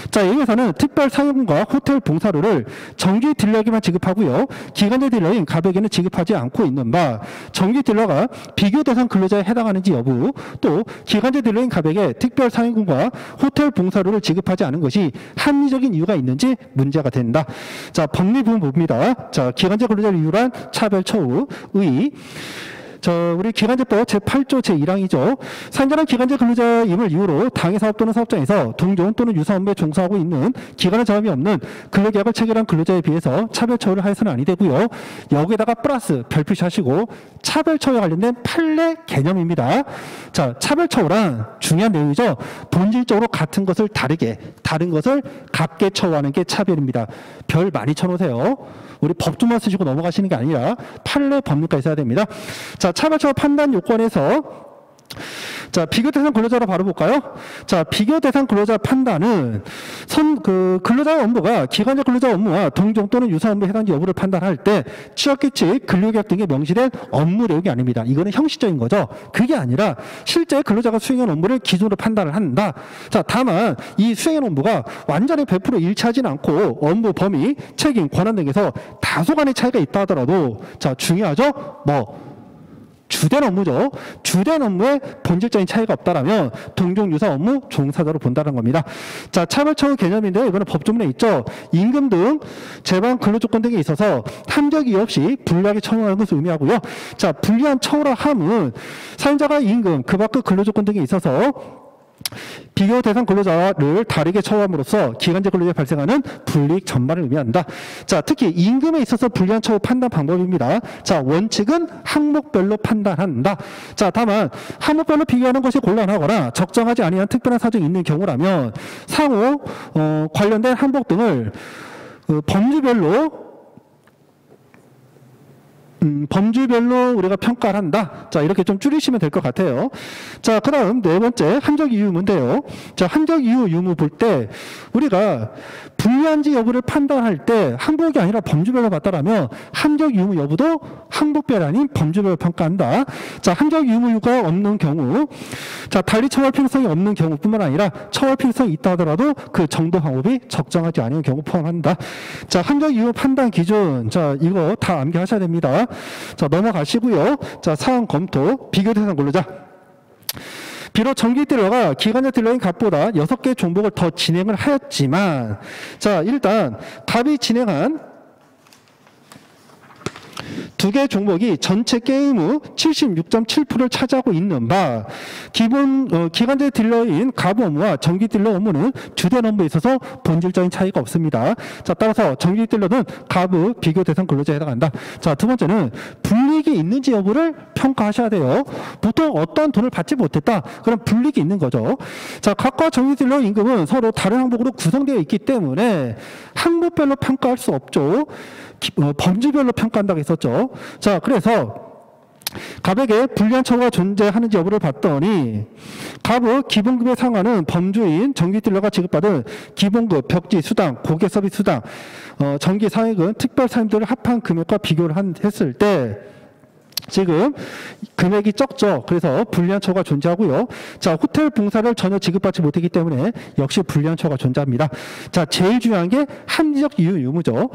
자, 여기서는 특별 상여금과 호텔 봉사료를 정규 딜러에게만 지급하고요. 기간제 딜러인 갑에게는 지급하지 않고 있는 바, 정규 딜러가 비교 대상 근로자에 해당하는지 여부, 또 기간제 딜러인 갑에게 특별 상여금과 호텔 봉사료를 지급하지 않은 것이 합리적인 이유가 있는지 문제가 된다. 자, 법리 부분 봅니다. 자, 기간제 근로자를 이유로 한 차별 처우, 의. 우리 기간제법 제8조 제1항이죠. 상전한 기간제 근로자임을 이유로 당해 사업 또는 사업장에서 동종 또는 유사 업무에 종사하고 있는 기간의 정함이 없는 근로계약을 체결한 근로자에 비해서 차별 처우를 하여서는 아니 되고요. 여기에다가 플러스 별표시하시고 차별 처우에 관련된 판례 개념입니다. 자, 차별 처우란 중요한 내용이죠. 본질적으로 같은 것을 다르게, 다른 것을 같게 처우하는 게 차별입니다. 별 많이 쳐놓으세요. 우리 법조만 쓰시고 넘어가시는 게 아니라 판례 법률까지 있어야 됩니다. 자, 차별처우 판단 요건에서 자, 비교 대상 근로자로 바로 볼까요? 자, 비교 대상 근로자 판단은 근로자의 업무가 기간제 근로자 업무와 동종 또는 유사 업무에 해당하는지 여부를 판단할 때 취업규칙, 근로계약 등에 명시된 업무 내용이 아닙니다. 이거는 형식적인 거죠. 그게 아니라 실제 근로자가 수행한 업무를 기준으로 판단을 한다. 자, 다만 이 수행한 업무가 완전히 100% 일치하지는 않고 업무 범위, 책임, 권한 등에서 다소간의 차이가 있다 하더라도 자, 중요하죠? 주된 업무죠. 주된 업무에 본질적인 차이가 없다라면 동종 유사 업무 종사자로 본다는 겁니다. 자, 차별처우 개념인데 이거는 법조문에 있죠. 임금 등 재반 근로조건 등에 있어서 합리적 이유 없이 불리하게 처우하는 것을 의미하고요. 자, 불리한 처우라 함은 사용자가 임금, 그 밖의 근로조건 등에 있어서 비교 대상 근로자를 다르게 처우함으로써 기간제 근로자에 발생하는 불이익 전반을 의미한다. 자, 특히 임금에 있어서 불리한 처우 판단 방법입니다. 자, 원칙은 항목별로 판단한다. 자, 다만 항목별로 비교하는 것이 곤란하거나 적정하지 아니한 특별한 사정이 있는 경우라면 상호 관련된 항목 등을 범주별로 우리가 평가를 한다. 자, 이렇게 좀 줄이시면 될 것 같아요. 자, 그 다음 네 번째 합리적 이유 문제요. 자, 합리적 이유 유무 볼 때 우리가 불리한지 여부를 판단할 때 항목이 아니라 범주별로 봤다라면 합리적 유무 여부도 항목별 아닌 범주별로 평가한다. 자, 합리적 유무가 없는 경우, 자, 달리 처벌 필요성이 없는 경우뿐만 아니라 처벌 필요성이 있다 하더라도 그 정도 방법이 적정하지 않은 경우 포함한다. 자, 합리적 이유 판단 기준, 자, 이거 다 암기하셔야 됩니다. 자, 넘어가시고요. 자, 사항 검토, 비교 대상 근로자. 비록 정규 딜러가 기간제 딜러인 갑보다 6개 종목을 더 진행을 하였지만, 자, 일단 갑이 진행한 두 개 종목이 전체 게임의 76.7%를 차지하고 있는 바 기간제 딜러인 갑 업무와 정기 딜러 업무는 주된 업무에 있어서 본질적인 차이가 없습니다. 자, 따라서 정기 딜러는 갑의 비교 대상 근로자에 해당한다. 자, 두 번째는 불이익이 있는지 여부를 평가하셔야 돼요. 보통 어떤 돈을 받지 못했다. 그럼 불이익이 있는 거죠. 자, 갑과 정기 딜러 임금은 서로 다른 항목으로 구성되어 있기 때문에 항목별로 평가할 수 없죠. 범주별로 평가한다고 했었죠. 자, 그래서 갑에게 불리한 처우가 존재하는지 여부를 봤더니 갑의 기본급에 상하는 범주인 정기 딜러가 지급받은 기본급, 벽지, 수당, 고객 서비스 수당, 정기 상액은 특별 사임들을 합한 금액과 비교를 했을 때 지금 금액이 적죠. 그래서 불리한 처우가 존재하고요. 자, 호텔 봉사를 전혀 지급받지 못했기 때문에 역시 불리한 처우가 존재합니다. 자, 제일 중요한 게 합리적 이유 유무죠.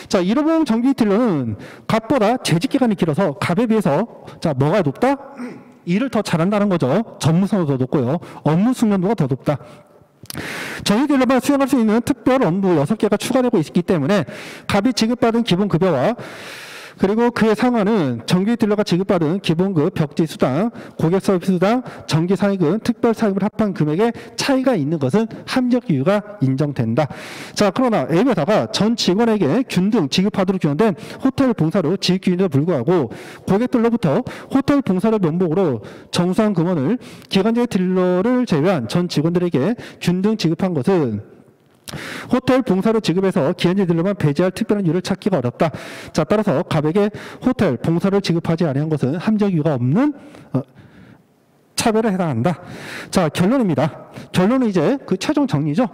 자, 일호봉 정기 딜러는 갑보다 재직 기간이 길어서 갑에 비해서 자, 뭐가 높다? 일을 더 잘한다는 거죠. 전문성도 더 높고요. 업무 숙련도가 더 높다. 정기 딜러만 수행할 수 있는 특별 업무 6개가 추가되고 있기 때문에 갑이 지급받은 기본 급여와 그리고 그에 상하는 정기 딜러가 지급받은 기본급, 벽지 수당, 고객 서비스 수당, 정기 사익은 특별 사익을 합한 금액에 차이가 있는 것은 합리적 이유가 인정된다. 자, 그러나 A회사가 전 직원에게 균등 지급하도록 규정된 호텔 봉사료 지급 기준에도 불구하고 고객들로부터 호텔 봉사료 명목으로 정수한 금원을 기간제 딜러를 제외한 전 직원들에게 균등 지급한 것은 호텔 봉사료 지급에서 기간제 딜러만 배제할 특별한 이유를 찾기가 어렵다. 자, 따라서 갑에게 호텔 봉사료를 지급하지 아니한 것은 합리적 이유가 없는 차별에 해당한다. 자, 결론입니다. 결론은 이제 그 최종 정리죠.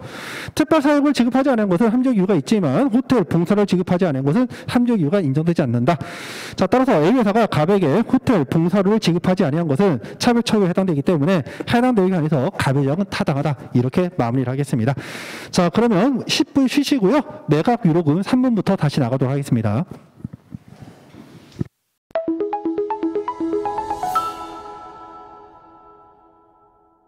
특별 사역을 지급하지 않은 것은 합리적 이유가 있지만 호텔 봉사를 지급하지 않은 것은 합리적 이유가 인정되지 않는다. 자, 따라서 A회사가 갑에게 호텔 봉사료를 지급하지 아니한 것은 차별 처우에 해당되기 때문에 해당 내용에 한해서 갑의 지적은 타당하다. 이렇게 마무리를 하겠습니다. 자, 그러면 10분 쉬시고요. 매각 유로금 3분부터 다시 나가도록 하겠습니다.